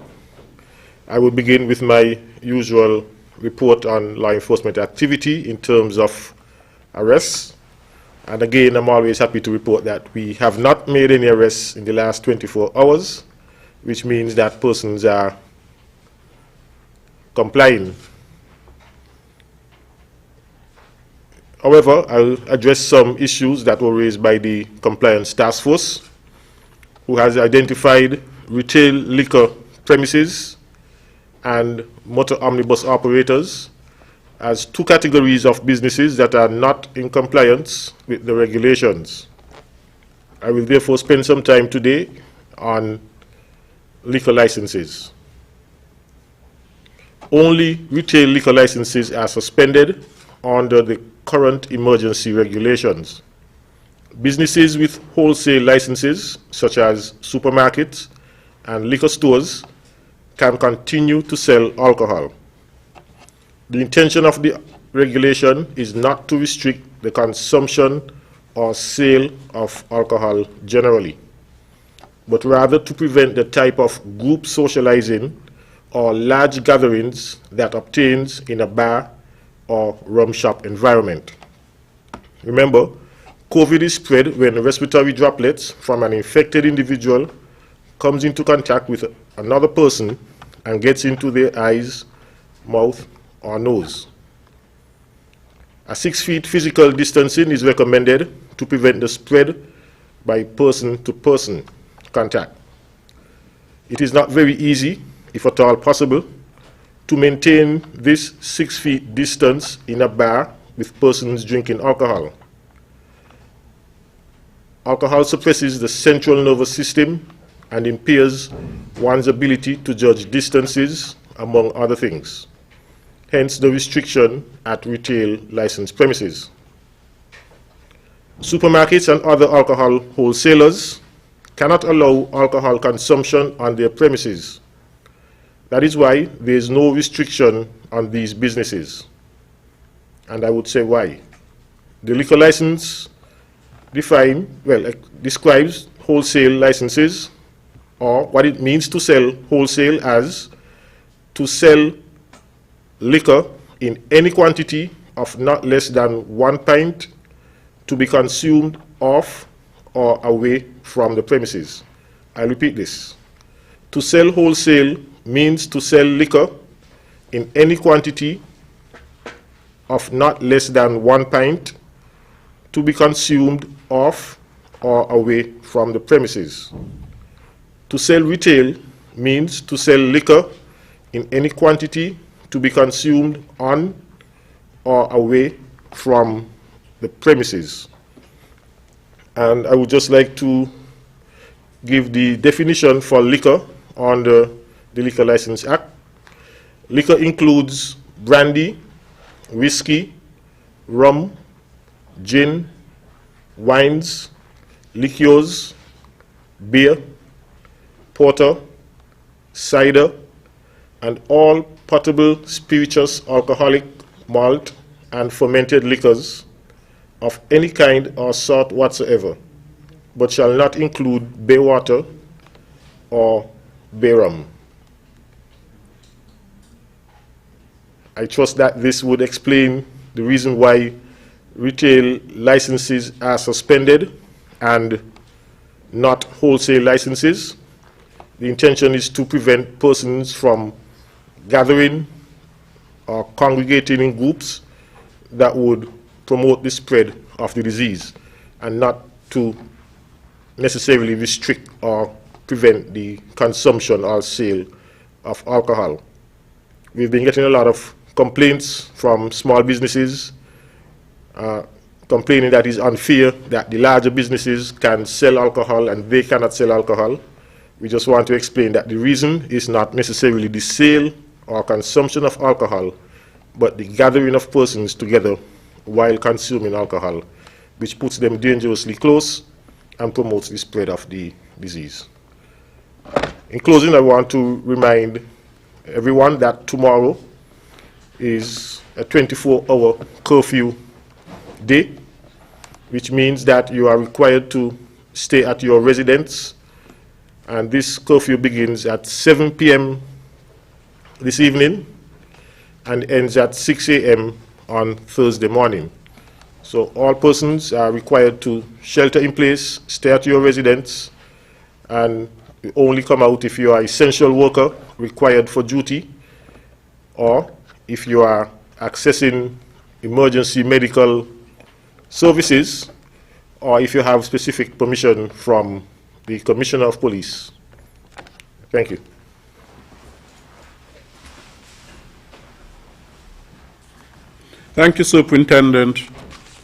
I will begin with my usual report on law enforcement activity in terms of arrests. And again, I'm always happy to report that we have not made any arrests in the last 24 hours, which means that persons are complying. However, I'll address some issues that were raised by the Compliance Task Force, who has identified retail liquor premises and motor omnibus operators as two categories of businesses that are not in compliance with the regulations. I will therefore spend some time today on liquor licenses. Only retail liquor licenses are suspended under the current emergency regulations. Businesses with wholesale licenses, such as supermarkets and liquor stores, can continue to sell alcohol. The intention of the regulation is not to restrict the consumption or sale of alcohol generally. but rather to prevent the type of group socializing or large gatherings that obtains in a bar or rum shop environment. Remember, COVID is spread when respiratory droplets from an infected individual comes into contact with another person and gets into their eyes, mouth, or nose. A 6 feet physical distancing is recommended to prevent the spread by person-to-person contact. It is not very easy, if at all possible, to maintain this 6 feet distance in a bar with persons drinking alcohol. Alcohol suppresses the central nervous system and impairs one's ability to judge distances, among other things. Hence the restriction at retail licensed premises. Supermarkets and other alcohol wholesalers cannot allow alcohol consumption on their premises. That is why there is no restriction on these businesses. And I would say why. The liquor license describes wholesale licenses, or what it means to sell wholesale as to sell liquor in any quantity of not less than 1 pint to be consumed off or away from the premises. I repeat this. To sell wholesale means to sell liquor in any quantity of not less than 1 pint to be consumed off or away from the premises. To sell retail means to sell liquor in any quantity to be consumed on or away from the premises. And I would just like to give the definition for liquor under the Liquor License Act. Liquor includes brandy, whiskey, rum, gin, wines, liqueurs, beer, porter, cider, and all potable spirituous alcoholic malt and fermented liquors of any kind or sort whatsoever, but shall not include bay water or bay rum. I trust that this would explain the reason why retail licenses are suspended and not wholesale licenses. The intention is to prevent persons from gathering or congregating in groups that would promote the spread of the disease, and not to necessarily restrict or prevent the consumption or sale of alcohol. We've been getting a lot of complaints from small businesses complaining that it's unfair that the larger businesses can sell alcohol and they cannot sell alcohol. We just want to explain that the reason is not necessarily the sale or consumption of alcohol, but the gathering of persons together while consuming alcohol, which puts them dangerously close and promotes the spread of the disease. In closing, I want to remind everyone that tomorrow is a 24-hour curfew day, which means that you are required to stay at your residence, and this curfew begins at 7 p.m. this evening and ends at 6 a.m. on Thursday morning. So all persons are required to shelter in place, stay at your residence, and you only come out if you are essential worker required for duty, or if you are accessing emergency medical services, or if you have specific permission from the Commissioner of Police. Thank you. Thank you, Superintendent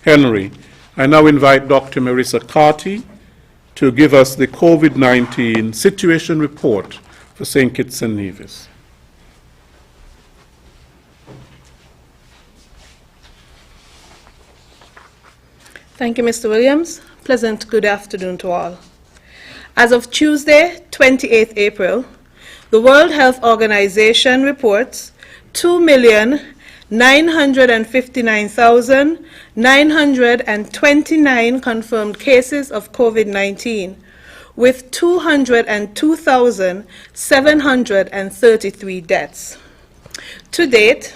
Henry. I now invite Dr. Marissa Carty to give us the COVID-19 situation report for St. Kitts and Nevis. Thank you, Mr. Williams. Pleasant good afternoon to all. As of Tuesday, 28th April, the World Health Organization reports 2,959,929 confirmed cases of COVID-19, with 202,733 deaths. To date,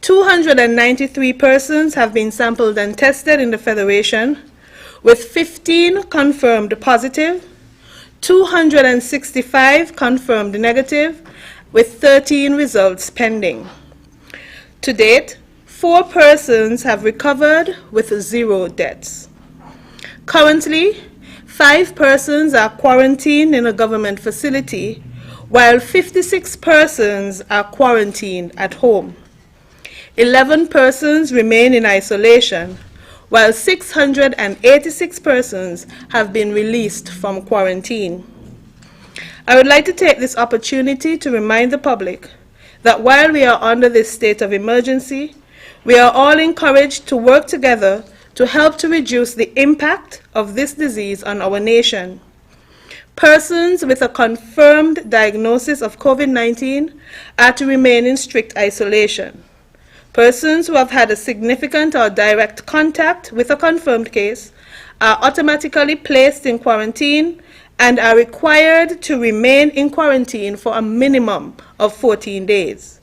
293 persons have been sampled and tested in the Federation, with 15 confirmed positive, 265 confirmed negative, with 13 results pending. To date, 4 persons have recovered with 0 deaths. Currently, 5 persons are quarantined in a government facility, while 56 persons are quarantined at home. 11 persons remain in isolation, while 686 persons have been released from quarantine. I would like to take this opportunity to remind the public that while we are under this state of emergency, we are all encouraged to work together to help to reduce the impact of this disease on our nation. Persons with a confirmed diagnosis of COVID-19 are to remain in strict isolation. Persons who have had a significant or direct contact with a confirmed case are automatically placed in quarantine and are required to remain in quarantine for a minimum of 14 days.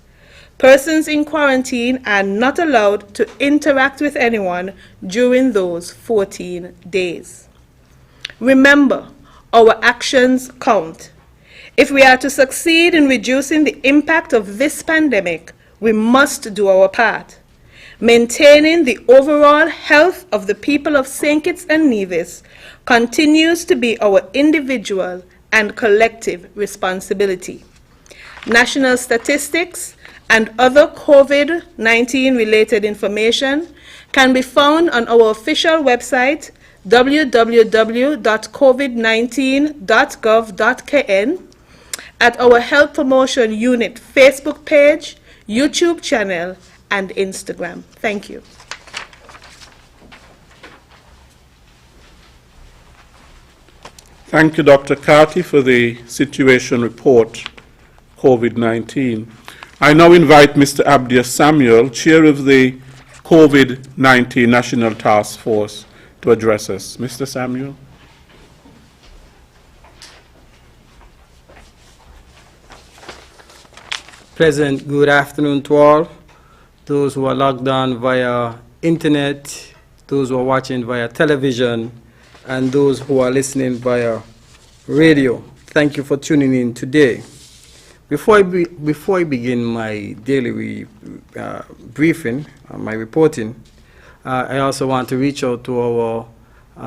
Persons in quarantine are not allowed to interact with anyone during those 14 days. Remember, our actions count. If we are to succeed in reducing the impact of this pandemic, we must do our part. Maintaining the overall health of the people of St. Kitts and Nevis continues to be our individual and collective responsibility. National statistics and other COVID-19 related information can be found on our official website, www.covid19.gov.kn, at our Health Promotion Unit Facebook page, YouTube channel, and Instagram. Thank you. Thank you, Dr. Carty, for the situation report, COVID-19. I now invite Mr. Abdia Samuel, Chair of the COVID-19 National Task Force, to address us. Mr. Samuel. Pleasant good afternoon to all, those who are logged on via internet, those who are watching via television, and those who are listening via radio. Thank you for tuning in today. Before I begin my daily briefing, my reporting, I also want to reach out to our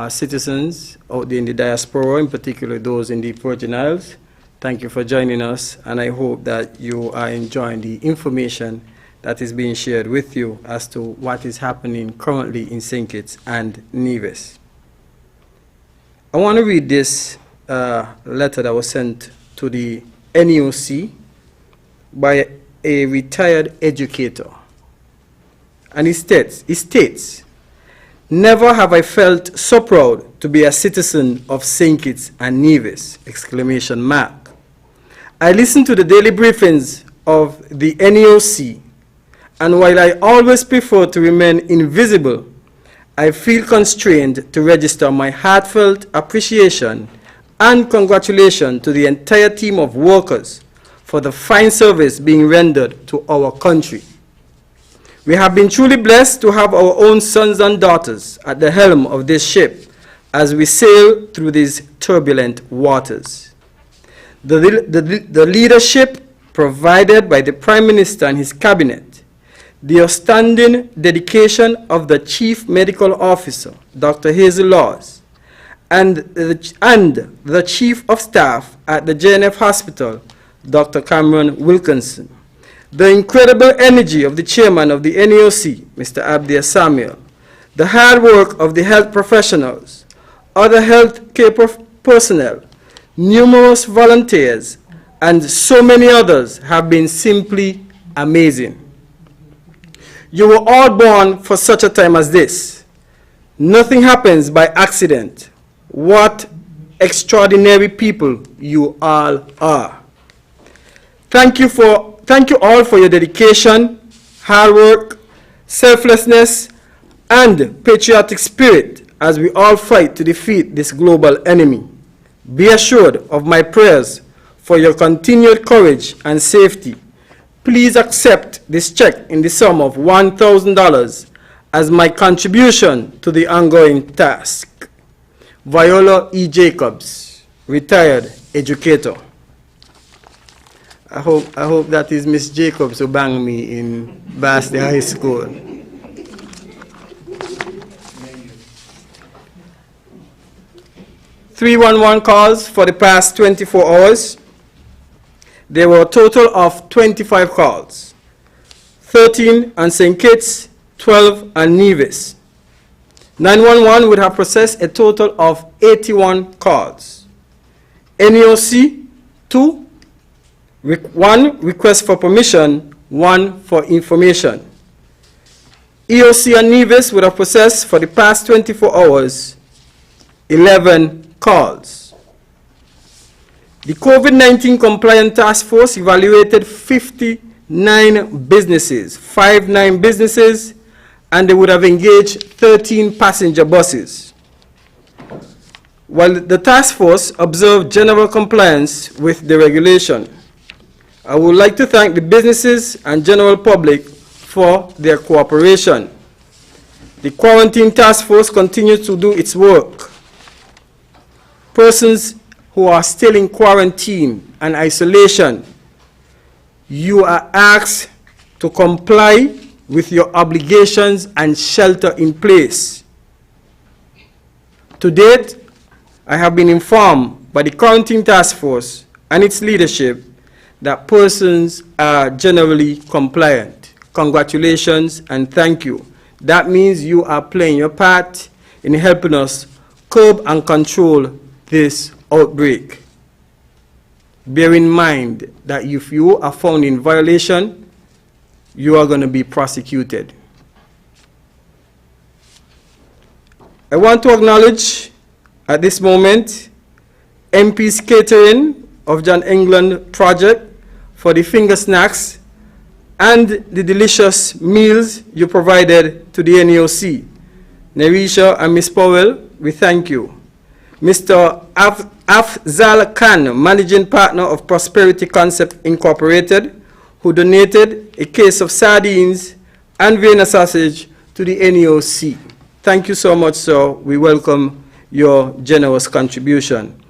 citizens out there in the diaspora, in particular those in the Virgin Isles. Thank you for joining us, and I hope that you are enjoying the information that is being shared with you as to what is happening currently in St. Kitts and Nevis. I want to read this letter that was sent to the NEOC by a retired educator. And it states, "Never have I felt so proud to be a citizen of St. Kitts and Nevis!" Exclamation mark. I listen to the daily briefings of the NEOC, and while I always prefer to remain invisible, I feel constrained to register my heartfelt appreciation and congratulations to the entire team of workers for the fine service being rendered to our country. We have been truly blessed to have our own sons and daughters at the helm of this ship as we sail through these turbulent waters. The leadership provided by the Prime Minister and his cabinet, the outstanding dedication of the Chief Medical Officer, Dr. Hazel Laws, and the Chief of Staff at the JNF Hospital, Dr. Cameron Wilkinson, the incredible energy of the Chairman of the NEOC, Mr. Abdia Samuel, the hard work of the health professionals, other health care personnel, numerous volunteers, and so many others have been simply amazing. You were all born for such a time as this. Nothing happens by accident. What extraordinary people you all are. Thank you all for your dedication, hard work, selflessness, and patriotic spirit as we all fight to defeat this global enemy. Be assured of my prayers for your continued courage and safety. Please accept this check in the sum of $1,000 as my contribution to the ongoing task. Viola E. Jacobs, retired educator. I hope that is Miss Jacobs who banged me in Basty High School. .311 calls for the past 24 hours. There were a total of 25 calls, 13 on St. Kitts, 12 on Nevis. 911 would have processed a total of 81 calls. NEOC, 2, 1 request for permission, 1 for information. EOC and Nevis would have processed for the past 24 hours, 11 calls. The COVID-19 Compliance Task Force evaluated 59 businesses, 59 businesses, and they would have engaged 13 passenger buses. While the task force observed general compliance with the regulation, I would like to thank the businesses and general public for their cooperation. The quarantine task force continues to do its work. Persons who are still in quarantine and isolation, you are asked to comply with your obligations and shelter in place. To date, I have been informed by the quarantine task force and its leadership that persons are generally compliant. Congratulations and thank you. That means you are playing your part in helping us curb and control this outbreak. Bear in mind that if you are found in violation, you are going to be prosecuted. I want to acknowledge at this moment MP's catering of John England Project for the finger snacks and the delicious meals you provided to the NEOC. Nerisha and Ms. Powell, we thank you. Mr. Afzal Khan, Managing Partner of Prosperity Concept Incorporated, who donated a case of sardines and Vienna sausage to the NEOC. Thank you so much, sir. We welcome your generous contribution.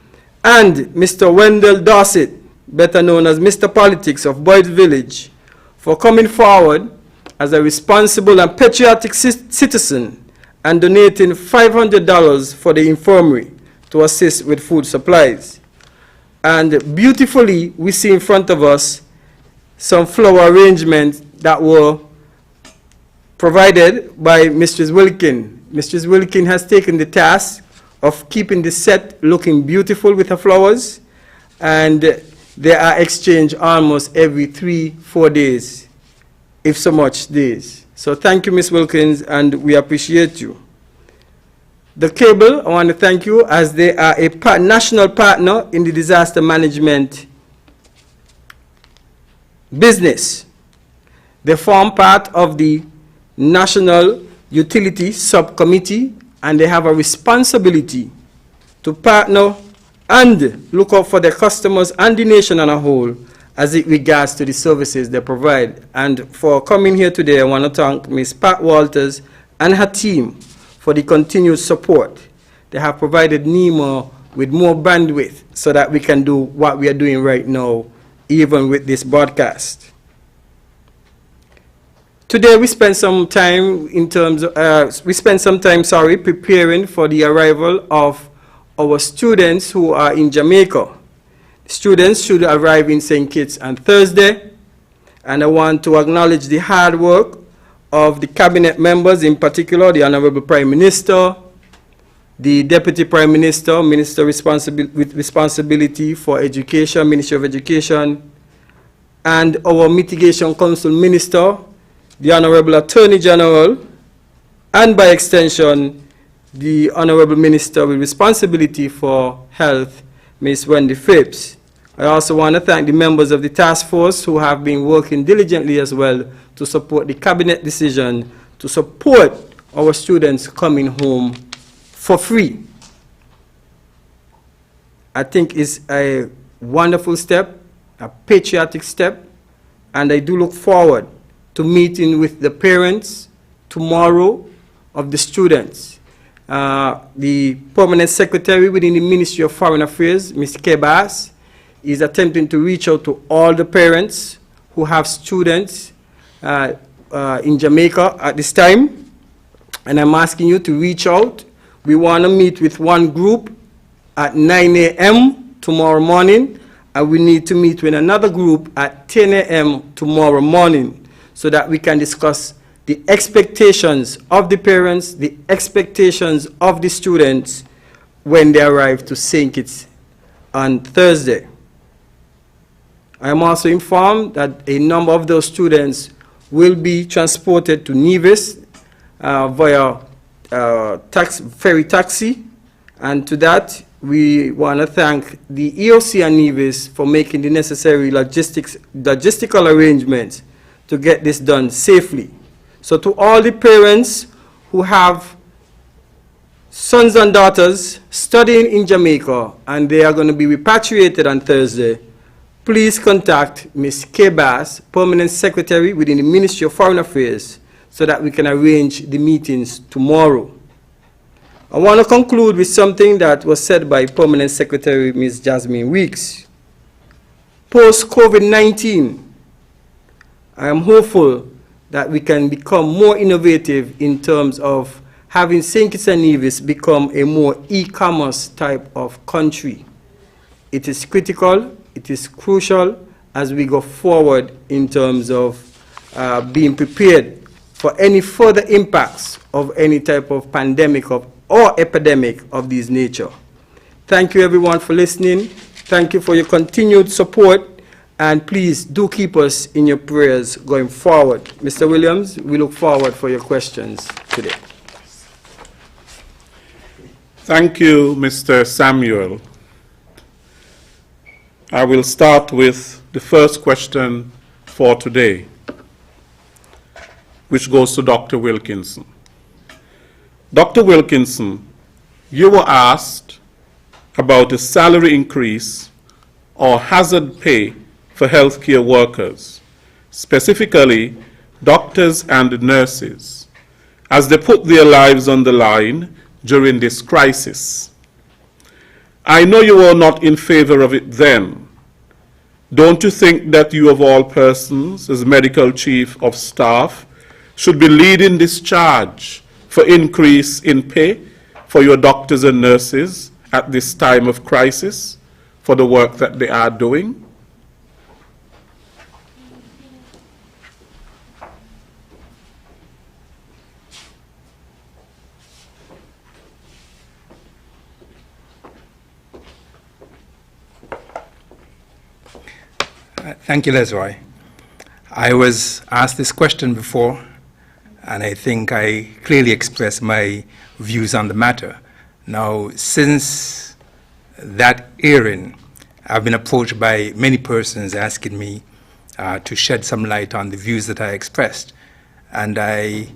And Mr. Wendell Dossett, better known as Mr. Politics of Boyd Village, for coming forward as a responsible and patriotic citizen and donating $500 for the infirmary to assist with food supplies. And beautifully, we see in front of us some flower arrangements that were provided by Mistress Wilkin. Mistress Wilkin has taken the task of keeping the set looking beautiful with her flowers, and they are exchanged almost every 3-4 days, if so much days. So thank you, Ms. Wilkins, and we appreciate you. The Cable, I want to thank you, as they are a national partner in the disaster management business. They form part of the National Utility Subcommittee, and they have a responsibility to partner and look out for their customers and the nation as a whole as it regards to the services they provide. And for coming here today, I want to thank Ms. Pat Walters and her team for the continued support. They have provided NEMO with more bandwidth so that we can do what we are doing right now, even with this broadcast. Today we spent some time preparing for the arrival of our students who are in Jamaica. Students should arrive in St. Kitts on Thursday, and I want to acknowledge the hard work of the cabinet members, in particular the Honorable Prime Minister, the Deputy Prime Minister, Minister with responsibility for education, Ministry of Education, and our Mitigation Council Minister, the Honorable Attorney General, and by extension, the Honorable Minister with responsibility for health, Ms. Wendy Phipps. I also want to thank the members of the task force who have been working diligently as well to support the cabinet decision to support our students coming home for free. I think is a wonderful step, a patriotic step, and I do look forward to meeting with the parents tomorrow of the students. The permanent secretary within the Ministry of Foreign Affairs, Ms. Kebas, is attempting to reach out to all the parents who have students in Jamaica at this time, and I'm asking you to reach out. We want to meet with one group at 9 a.m. tomorrow morning, and we need to meet with another group at 10 a.m. tomorrow morning so that we can discuss the expectations of the parents, the expectations of the students when they arrive to St. Kitts on Thursday. I am also informed that a number of those students will be transported to Nevis via ferry taxi, and to that we want to thank the EOC and Nevis for making the necessary logistical arrangements to get this done safely. So to all the parents who have sons and daughters studying in Jamaica and they are going to be repatriated on Thursday, please contact Ms. Kebas, Permanent Secretary within the Ministry of Foreign Affairs, so that we can arrange the meetings tomorrow. I want to conclude with something that was said by Permanent Secretary Ms. Jasmine Weeks. Post-COVID-19, I am hopeful that we can become more innovative in terms of having St. Kitts and Nevis become a more e-commerce type of country. It is critical, it is crucial as we go forward in terms of being prepared for any further impacts of any type of pandemic or epidemic of this nature. Thank you everyone for listening. Thank you for your continued support. And please do keep us in your prayers going forward. Mr. Williams, we look forward for your questions today. Thank you, Mr. Samuel. I will start with the first question for today, which goes to Dr. Wilkinson. Dr. Wilkinson, you were asked about a salary increase or hazard pay for healthcare workers, specifically doctors and nurses, as they put their lives on the line during this crisis. I know you were not in favor of it then. Don't you think that you of all persons, as medical chief of staff, should be leading this charge for increase in pay for your doctors and nurses at this time of crisis for the work that they are doing? Thank you, Lesroy. I was asked this question before, and I think I clearly expressed my views on the matter. Now, since that airing, I've been approached by many persons asking me to shed some light on the views that I expressed. And I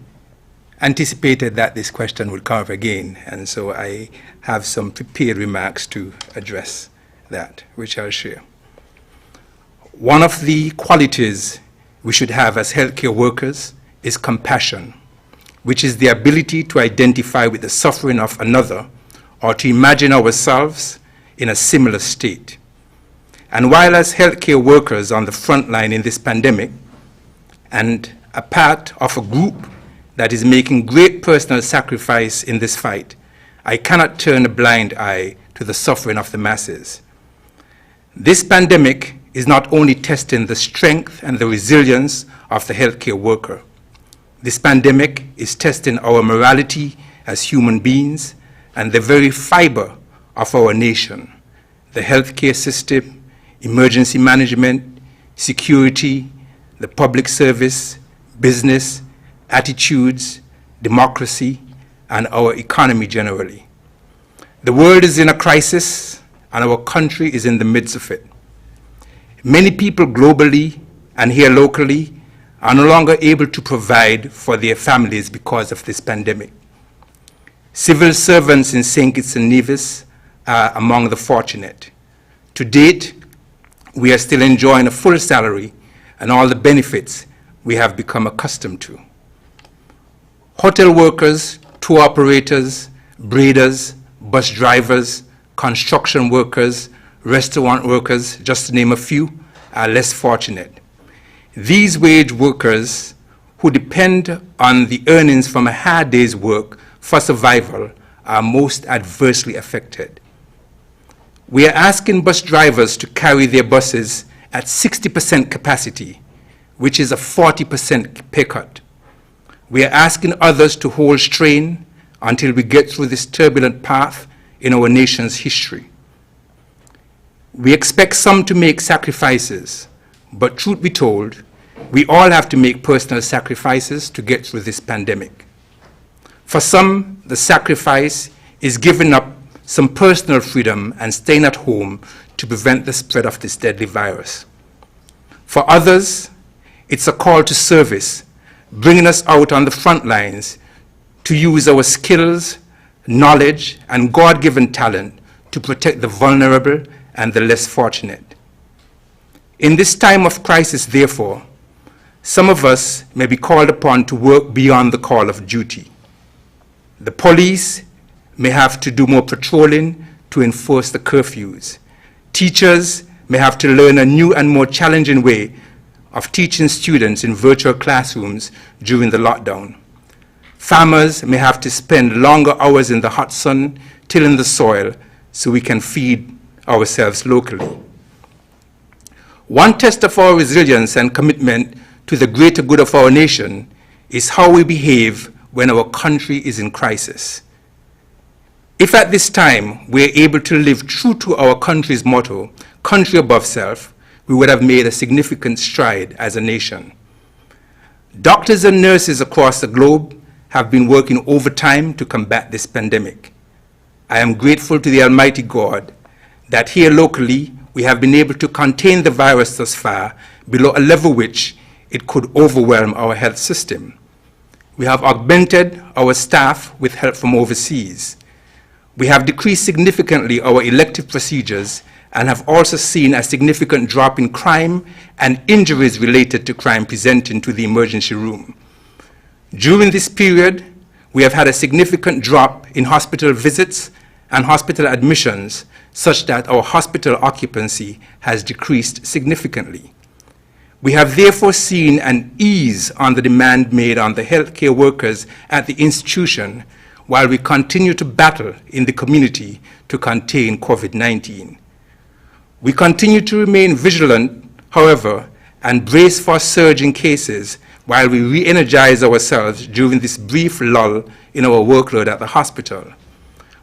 anticipated that this question would come up again, and so I have some prepared remarks to address that, which I'll share. One of the qualities we should have as healthcare workers is compassion, which is the ability to identify with the suffering of another or to imagine ourselves in a similar state. And while as healthcare workers on the front line in this pandemic and a part of a group that is making great personal sacrifice in this fight, I cannot turn a blind eye to the suffering of the masses. This pandemic is not only testing the strength and the resilience of the healthcare worker. This pandemic is testing our morality as human beings and the very fiber of our nation, the healthcare system, emergency management, security, the public service, business, attitudes, democracy, and our economy generally. The world is in a crisis, and our country is in the midst of it. Many people globally and here locally are no longer able to provide for their families because of this pandemic. Civil servants in St. Kitts and Nevis are among the fortunate. To date, we are still enjoying a full salary and all the benefits we have become accustomed to. Hotel workers, tour operators, breeders, bus drivers, construction workers, restaurant workers, just to name a few, are less fortunate. These wage workers who depend on the earnings from a hard day's work for survival are most adversely affected. We are asking bus drivers to carry their buses at 60% capacity, which is a 40% pay cut. We are asking others to hold strain until we get through this turbulent path in our nation's history. We expect some to make sacrifices, but truth be told, we all have to make personal sacrifices to get through this pandemic. For some, the sacrifice is giving up some personal freedom and staying at home to prevent the spread of this deadly virus. For others, it's a call to service, bringing us out on the front lines to use our skills, knowledge, and God-given talent to protect the vulnerable and the less fortunate. In this time of crisis, therefore, some of us may be called upon to work beyond the call of duty. The police may have to do more patrolling to enforce the curfews. Teachers may have to learn a new and more challenging way of teaching students in virtual classrooms during the lockdown. Farmers may have to spend longer hours in the hot sun tilling the soil so we can feed ourselves locally. One test of our resilience and commitment to the greater good of our nation is how we behave when our country is in crisis. If at this time we are able to live true to our country's motto, country above self, we would have made a significant stride as a nation. Doctors and nurses across the globe have been working overtime to combat this pandemic. I am grateful to the Almighty God that here locally we have been able to contain the virus thus far below a level which it could overwhelm our health system. We have augmented our staff with help from overseas. We have decreased significantly our elective procedures and have also seen a significant drop in crime and injuries related to crime presenting to the emergency room. During this period, we have had a significant drop in hospital visits and hospital admissions, such that our hospital occupancy has decreased significantly. We have therefore seen an ease on the demand made on the healthcare workers at the institution while we continue to battle in the community to contain COVID-19. We continue to remain vigilant, however, and brace for surging cases while we re-energize ourselves during this brief lull in our workload at the hospital.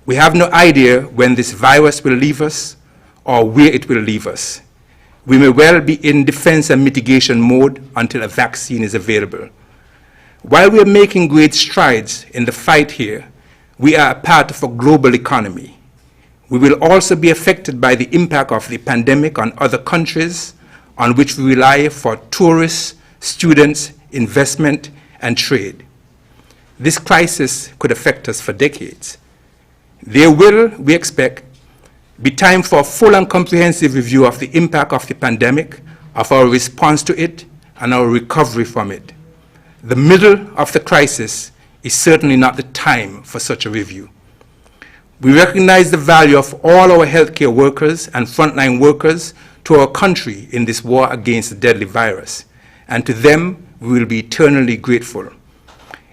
We have no idea when this virus will leave us or where it will leave us. We may well be in defense and mitigation mode until a vaccine is available. While we are making great strides in the fight here, we are a part of a global economy. We will also be affected by the impact of the pandemic on other countries on which we rely for tourists, students, investment, and trade. This crisis could affect us for decades. There will, we expect, be time for a full and comprehensive review of the impact of the pandemic, of our response to it, and our recovery from it. The middle of the crisis is certainly not the time for such a review. We recognize the value of all our healthcare workers and frontline workers to our country in this war against the deadly virus, and to them we will be eternally grateful.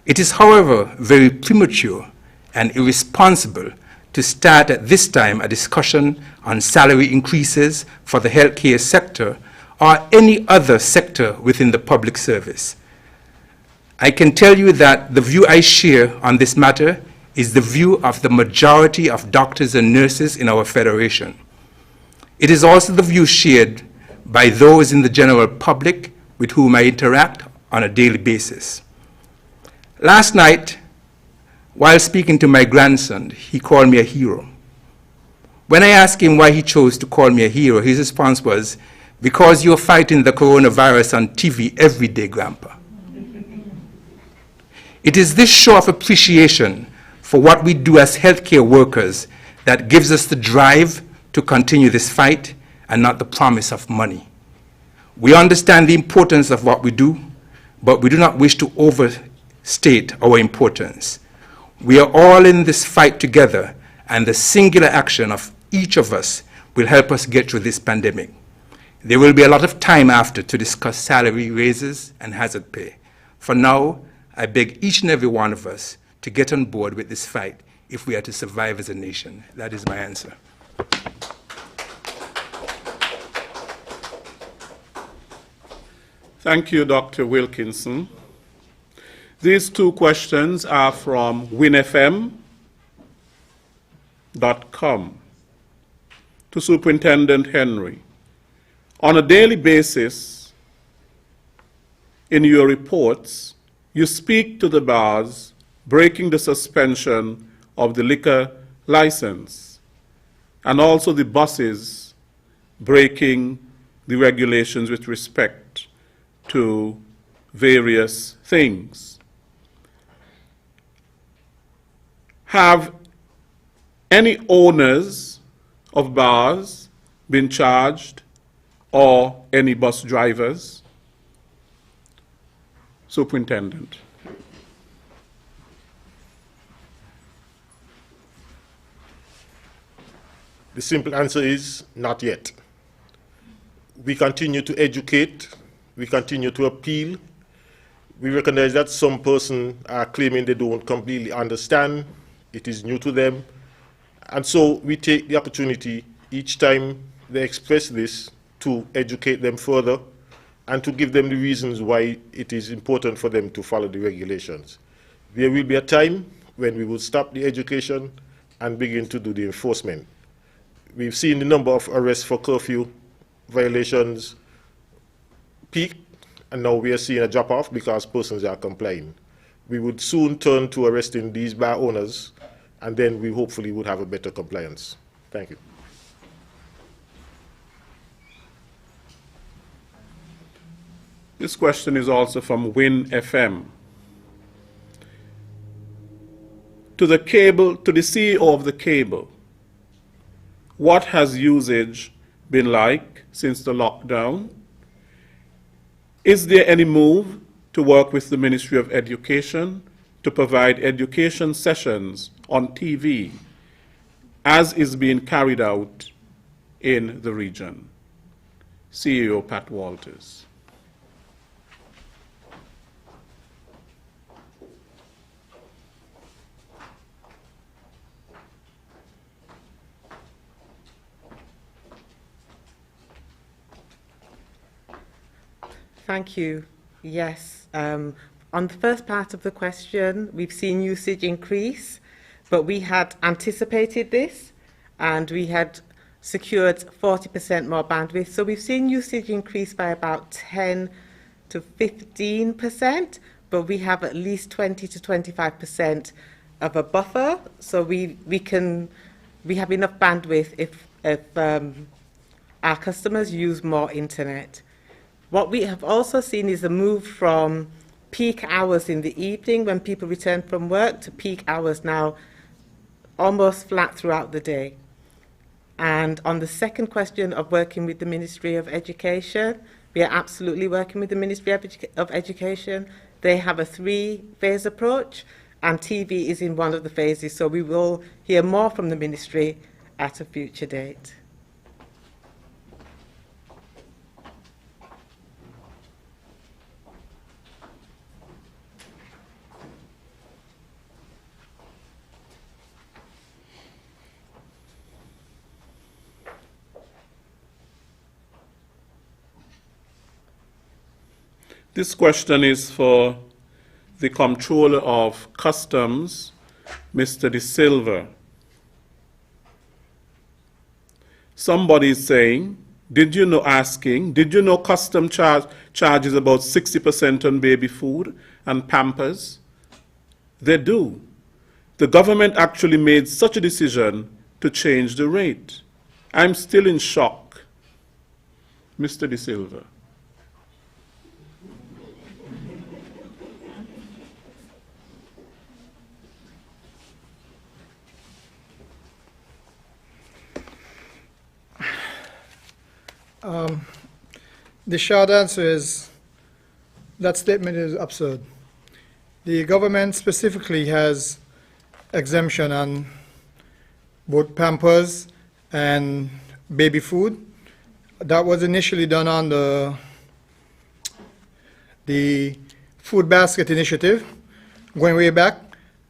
It is, however, very premature and irresponsible to start at this time a discussion on salary increases for the healthcare sector or any other sector within the public service. I can tell you that the view I share on this matter is the view of the majority of doctors and nurses in our federation. It is also the view shared by those in the general public with whom I interact on a daily basis. Last night, while speaking to my grandson, he called me a hero. When I asked him why he chose to call me a hero, his response was, "Because you're fighting the coronavirus on TV every day, Grandpa." It is this show of appreciation for what we do as healthcare workers that gives us the drive to continue this fight and not the promise of money. We understand the importance of what we do, but we do not wish to overstate our importance. We are all in this fight together, and the singular action of each of us will help us get through this pandemic. There will be a lot of time after to discuss salary raises and hazard pay. For now, I beg each and every one of us to get on board with this fight if we are to survive as a nation. That is my answer. Thank you, Dr. Wilkinson. These two questions are from winfm.com. To Superintendent Henry. On a daily basis, in your reports, you speak to the bars breaking the suspension of the liquor license, and also the buses breaking the regulations with respect to various things. Have any owners of bars been charged, or any bus drivers? Superintendent. The simple answer is not yet. We continue to educate, we continue to appeal. We recognize that some persons are claiming they don't completely understand, it is new to them, and so we take the opportunity each time they express this to educate them further and to give them the reasons why it is important for them to follow the regulations. There will be a time when we will stop the education and begin to do the enforcement. We've seen the number of arrests for curfew violations peak, and now we are seeing a drop-off because persons are complying. We would soon turn to arresting these bar owners, and then we hopefully would have a better compliance. Thank you. This question is also from Win FM. To the CEO of the cable, what has usage been like since the lockdown? Is there any move to work with the Ministry of Education to provide education sessions on TV, as is being carried out in the region? CEO Pat Walters. Thank you. Yes. On the first part of the question, we've seen usage increase, but we had anticipated this and we had secured 40% more bandwidth. So we've seen usage increase by about 10 to 15%, but we have at least 20 to 25% of a buffer. So we have enough bandwidth if our customers use more internet. What we have also seen is a move from peak hours in the evening when people return from work to peak hours now almost flat throughout the day. And on the second question of working with the Ministry of Education, we are absolutely working with the Ministry of Education. They have a 3-phase approach, and TV is in one of the phases, so we will hear more from the Ministry at a future date. This question is for the Comptroller of Customs, Mr. De Silva. Somebody is saying, did you know custom charges about 60% on baby food and Pampers? They do. The government actually made such a decision to change the rate. I'm still in shock. Mr. De Silva. The short answer is that statement is absurd. The government specifically has exemption on both Pampers and baby food. That was initially done on the Food Basket Initiative, going way back.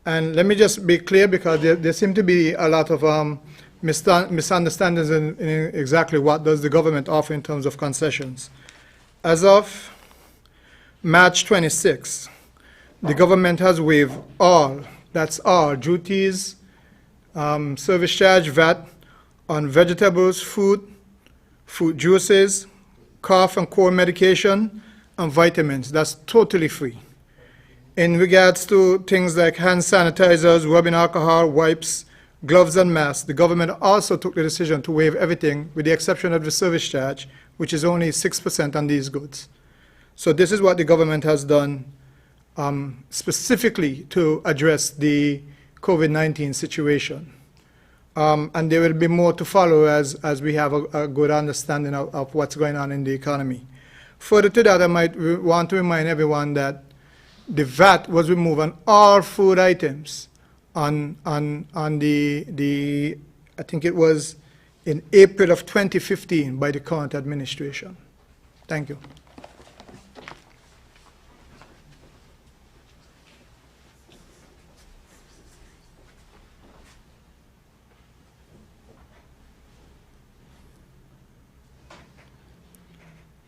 And let me just be clear, because there seem to be a lot of misunderstandings in exactly what does the government offer in terms of concessions. As of March 26, the government has waived all, that's all, duties, service charge, VAT, on vegetables, fruit juices, cough and cold medication, and vitamins. That's totally free. In regards to things like hand sanitizers, rubbing alcohol, wipes, gloves, and masks, the government also took the decision to waive everything with the exception of the service charge, which is only 6% on these goods. So this is what the government has done specifically to address the COVID-19 situation. And there will be more to follow as we have a good understanding of what's going on in the economy. Further to that, I might want to remind everyone that the VAT was removed on all food items on the I think it was in April of 2015 by the current administration. Thank you.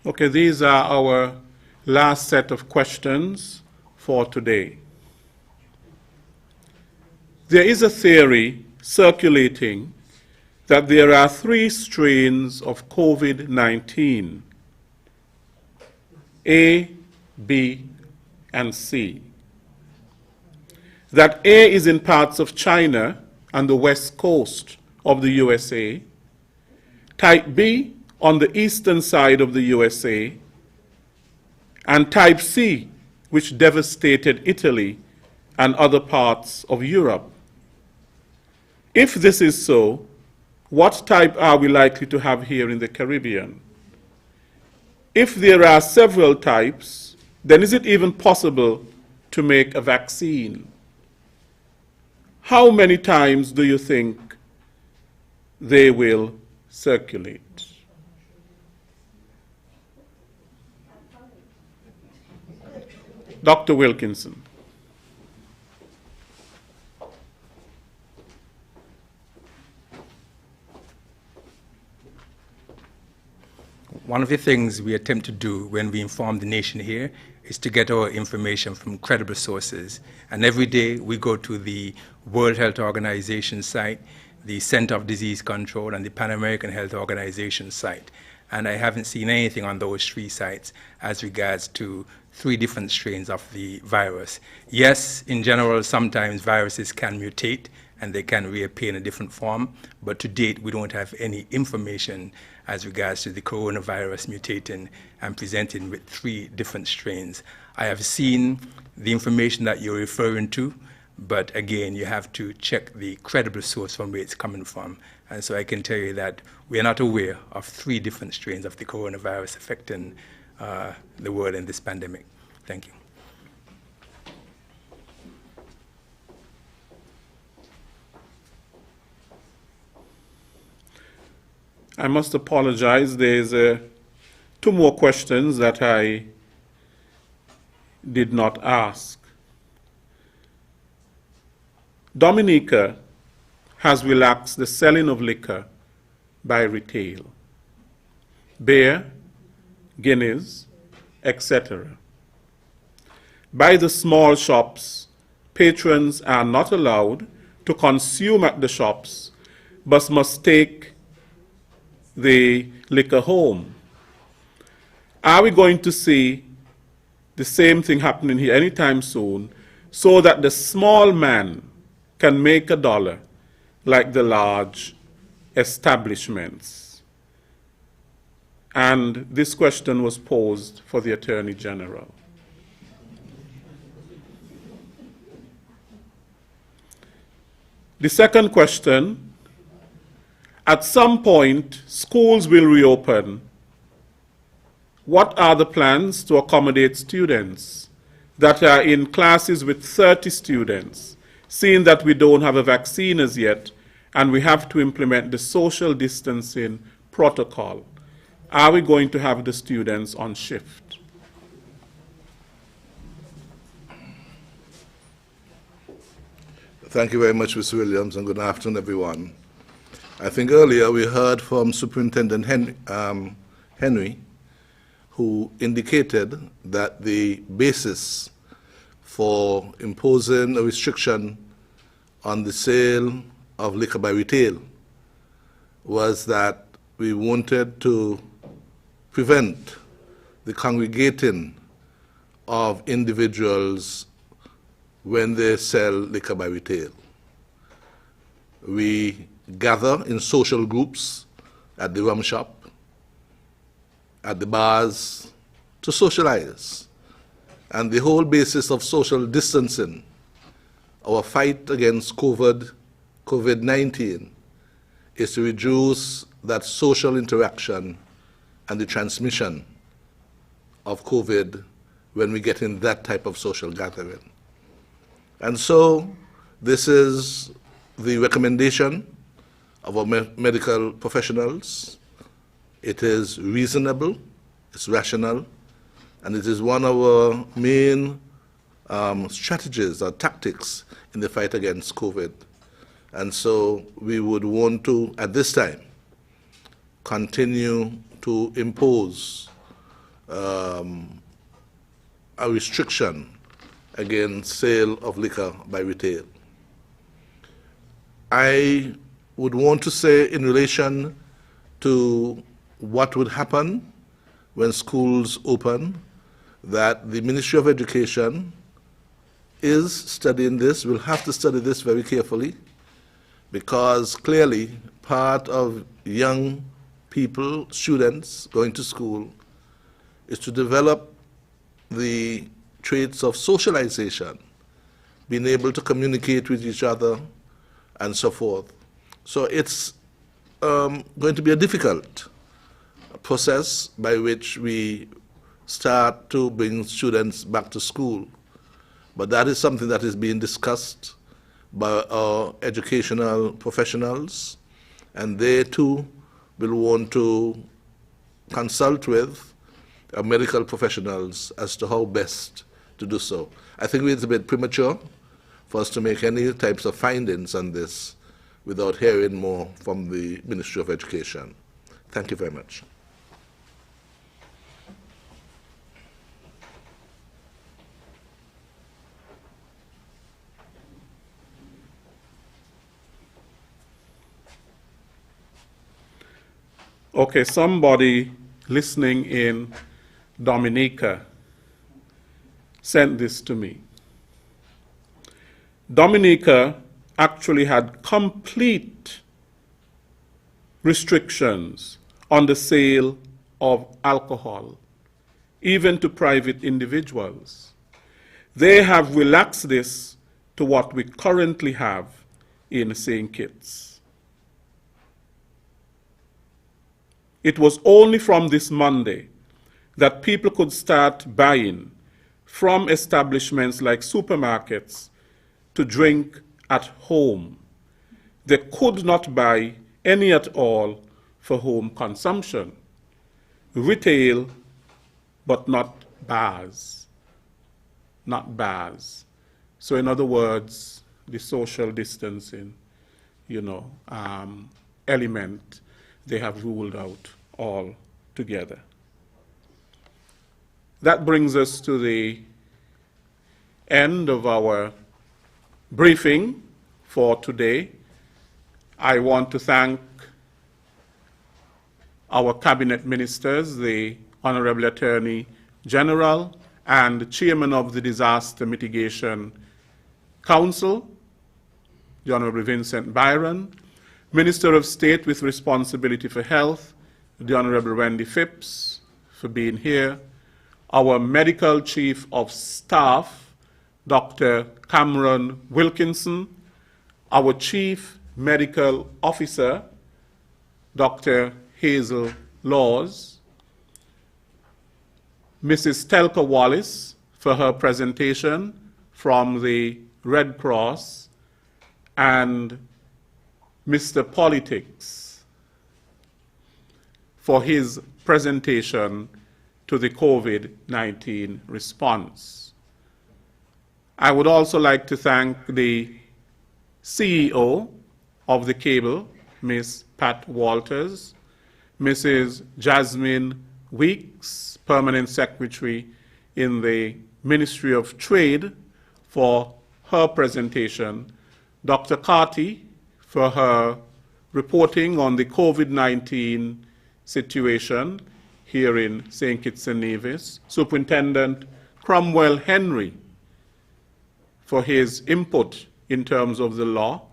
Okay, these are our last set of questions for today. There is a theory circulating that there are 3 strains of COVID-19, A, B, and C. That A is in parts of China and the west coast of the USA, type B on the eastern side of the USA, and type C, which devastated Italy and other parts of Europe. If this is so, what type are we likely to have here in the Caribbean? If there are several types, then is it even possible to make a vaccine? How many times do you think they will circulate? Dr. Wilkinson. One of the things we attempt to do when we inform the nation here is to get our information from credible sources. And every day we go to the World Health Organization site, the Center of Disease Control, and the Pan American Health Organization site. And I haven't seen anything on those 3 sites as regards to 3 different strains of the virus. Yes, in general, sometimes viruses can mutate and they can reappear in a different form, but to date we don't have any information as regards to the coronavirus mutating and presenting with 3 different strains. I have seen the information that you're referring to, but again, you have to check the credible source from where it's coming from. And so I can tell you that we are not aware of 3 different strains of the coronavirus affecting the world in this pandemic. Thank you. I must apologize. There's 2 more questions that I did not ask. Dominica has relaxed the selling of liquor by retail, beer, Guinness, etc. By the small shops, patrons are not allowed to consume at the shops, but must take the liquor home. Are we going to see the same thing happening here anytime soon, so that the small man can make $1 like the large establishments? And this question was posed for the Attorney General. The second question, at some point, schools will reopen What are the plans to accommodate students that are in classes with 30 students, seeing that we don't have a vaccine as yet, and we have to implement the social distancing protocol? Are we going to have the students on shift? Thank you very much, Mr. Williams, and good afternoon, everyone. I think earlier we heard from Superintendent Henry, who indicated that the basis for imposing a restriction on the sale of liquor by retail was that we wanted to prevent the congregating of individuals when they sell liquor by retail. We gather in social groups at the rum shop, at the bars, to socialize. And the whole basis of social distancing, our fight against COVID-19, is to reduce that social interaction and the transmission of COVID when we get in that type of social gathering. And so this is the recommendation of our medical professionals. It is reasonable, it's rational, and it is one of our main strategies or tactics in the fight against COVID. And so we would want to, at this time, continue to impose a restriction against sale of liquor by retail. I would want to say in relation to what would happen when schools open, that the Ministry of Education is studying this, will have to study this very carefully, because clearly part of young people, students going to school, is to develop the traits of socialization, being able to communicate with each other, and so forth. So it's going to be a difficult process by which we start to bring students back to school. But that is something that is being discussed by our educational professionals, and they too will want to consult with our medical professionals as to how best to do so. I think it's a bit premature for us to make any types of findings on this without hearing more from the Ministry of Education. Thank you very much. Okay, somebody listening in Dominica sent this to me. Dominica actually had complete restrictions on the sale of alcohol, even to private individuals. They have relaxed this to what we currently have in St. Kitts. It was only from this Monday that people could start buying from establishments like supermarkets to drink at home. They could not buy any at all for home consumption. Retail, but not bars. Not bars. So in other words, the social distancing, element, they have ruled out all together. That brings us to the end of our briefing for today. I want to thank our cabinet ministers, the Honorable Attorney General and the Chairman of the Disaster Mitigation Council, the Honorable Vincent Byron, Minister of State with responsibility for health, the Honorable Wendy Phipps, for being here, our Medical Chief of Staff, Dr. Cameron Wilkinson, our Chief Medical Officer, Dr. Hazel Laws, Mrs. Telka Wallace for her presentation from the Red Cross, and Mr. Politics for his presentation to the COVID-19 response. I would also like to thank the CEO of the cable, Ms. Pat Walters, Mrs. Jasmine Weeks, Permanent Secretary in the Ministry of Trade, for her presentation, Dr. Carty for her reporting on the COVID-19 situation here in St. Kitts and Nevis, Superintendent Cromwell Henry for his input in terms of the law,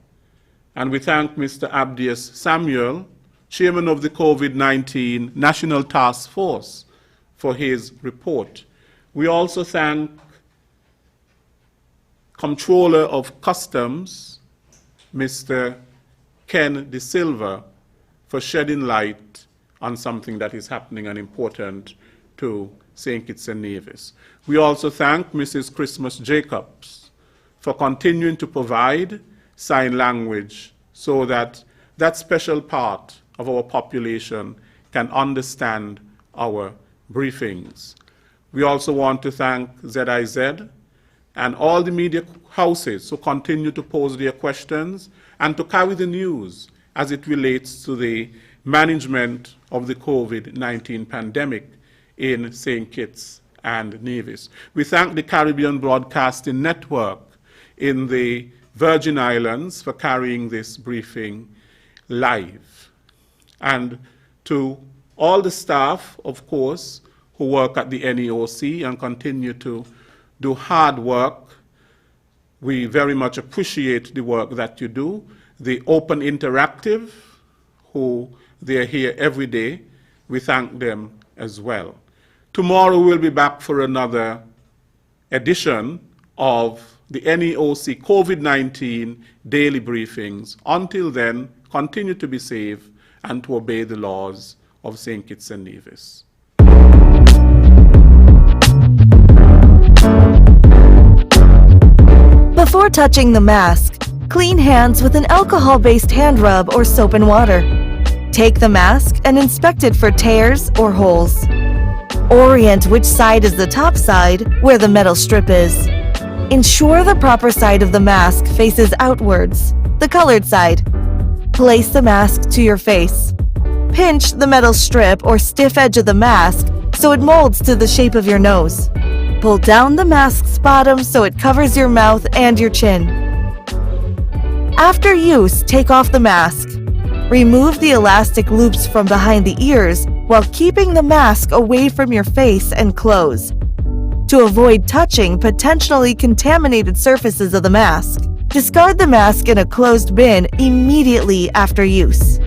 and we thank Mr. Abdias Samuel, Chairman of the COVID-19 National Task Force, for his report. We also thank Comptroller of Customs, Mr. Ken De Silva, for shedding light on something that is happening and important to St. Kitts and Nevis. We also thank Mrs. Christmas Jacobs for continuing to provide sign language so that that special part of our population can understand our briefings. We also want to thank ZIZ and all the media houses who continue to pose their questions and to carry the news as it relates to the management of the COVID-19 pandemic in St. Kitts and Nevis. We thank the Caribbean Broadcasting Network in the Virgin Islands for carrying this briefing live. And to all the staff, of course, who work at the NEOC and continue to do hard work. We very much appreciate the work that you do. The Open Interactive, who they're here every day, we thank them as well. Tomorrow we'll be back for another edition of the NEOC COVID-19 daily briefings. Until then, continue to be safe and to obey the laws of St. Kitts and Nevis. Before touching the mask, clean hands with an alcohol-based hand rub or soap and water. Take the mask and inspect it for tears or holes. Orient which side is the top side where the metal strip is. Ensure the proper side of the mask faces outwards, the colored side. Place the mask to your face. Pinch the metal strip or stiff edge of the mask so it molds to the shape of your nose. Pull down the mask's bottom so it covers your mouth and your chin. After use, take off the mask. Remove the elastic loops from behind the ears while keeping the mask away from your face and clothes. To avoid touching potentially contaminated surfaces of the mask, discard the mask in a closed bin immediately after use.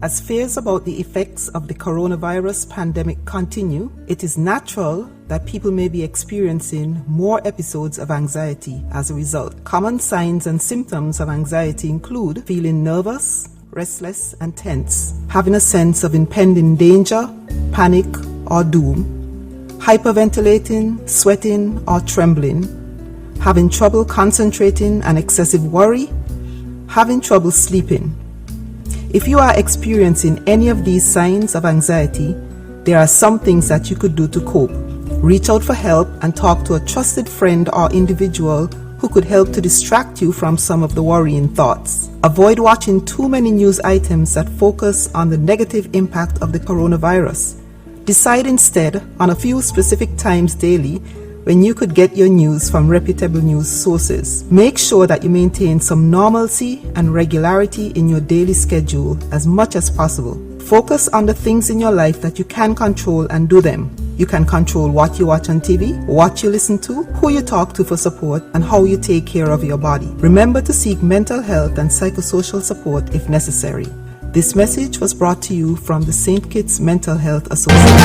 As fears about the effects of the coronavirus pandemic continue, it is natural that people may be experiencing more episodes of anxiety as a result. Common signs and symptoms of anxiety include feeling nervous, restless, and tense, having a sense of impending danger, panic, or doom, hyperventilating, sweating, or trembling, having trouble concentrating and excessive worry, having trouble sleeping. If you are experiencing any of these signs of anxiety, there are some things that you could do to cope. Reach out for help and talk to a trusted friend or individual who could help to distract you from some of the worrying thoughts. Avoid watching too many news items that focus on the negative impact of the coronavirus. Decide instead on a few specific times daily when you could get your news from reputable news sources. Make sure that you maintain some normalcy and regularity in your daily schedule as much as possible. Focus on the things in your life that you can control and do them. You can control what you watch on TV, what you listen to, who you talk to for support, and how you take care of your body. Remember to seek mental health and psychosocial support if necessary. This message was brought to you from the St. Kitts Mental Health Association.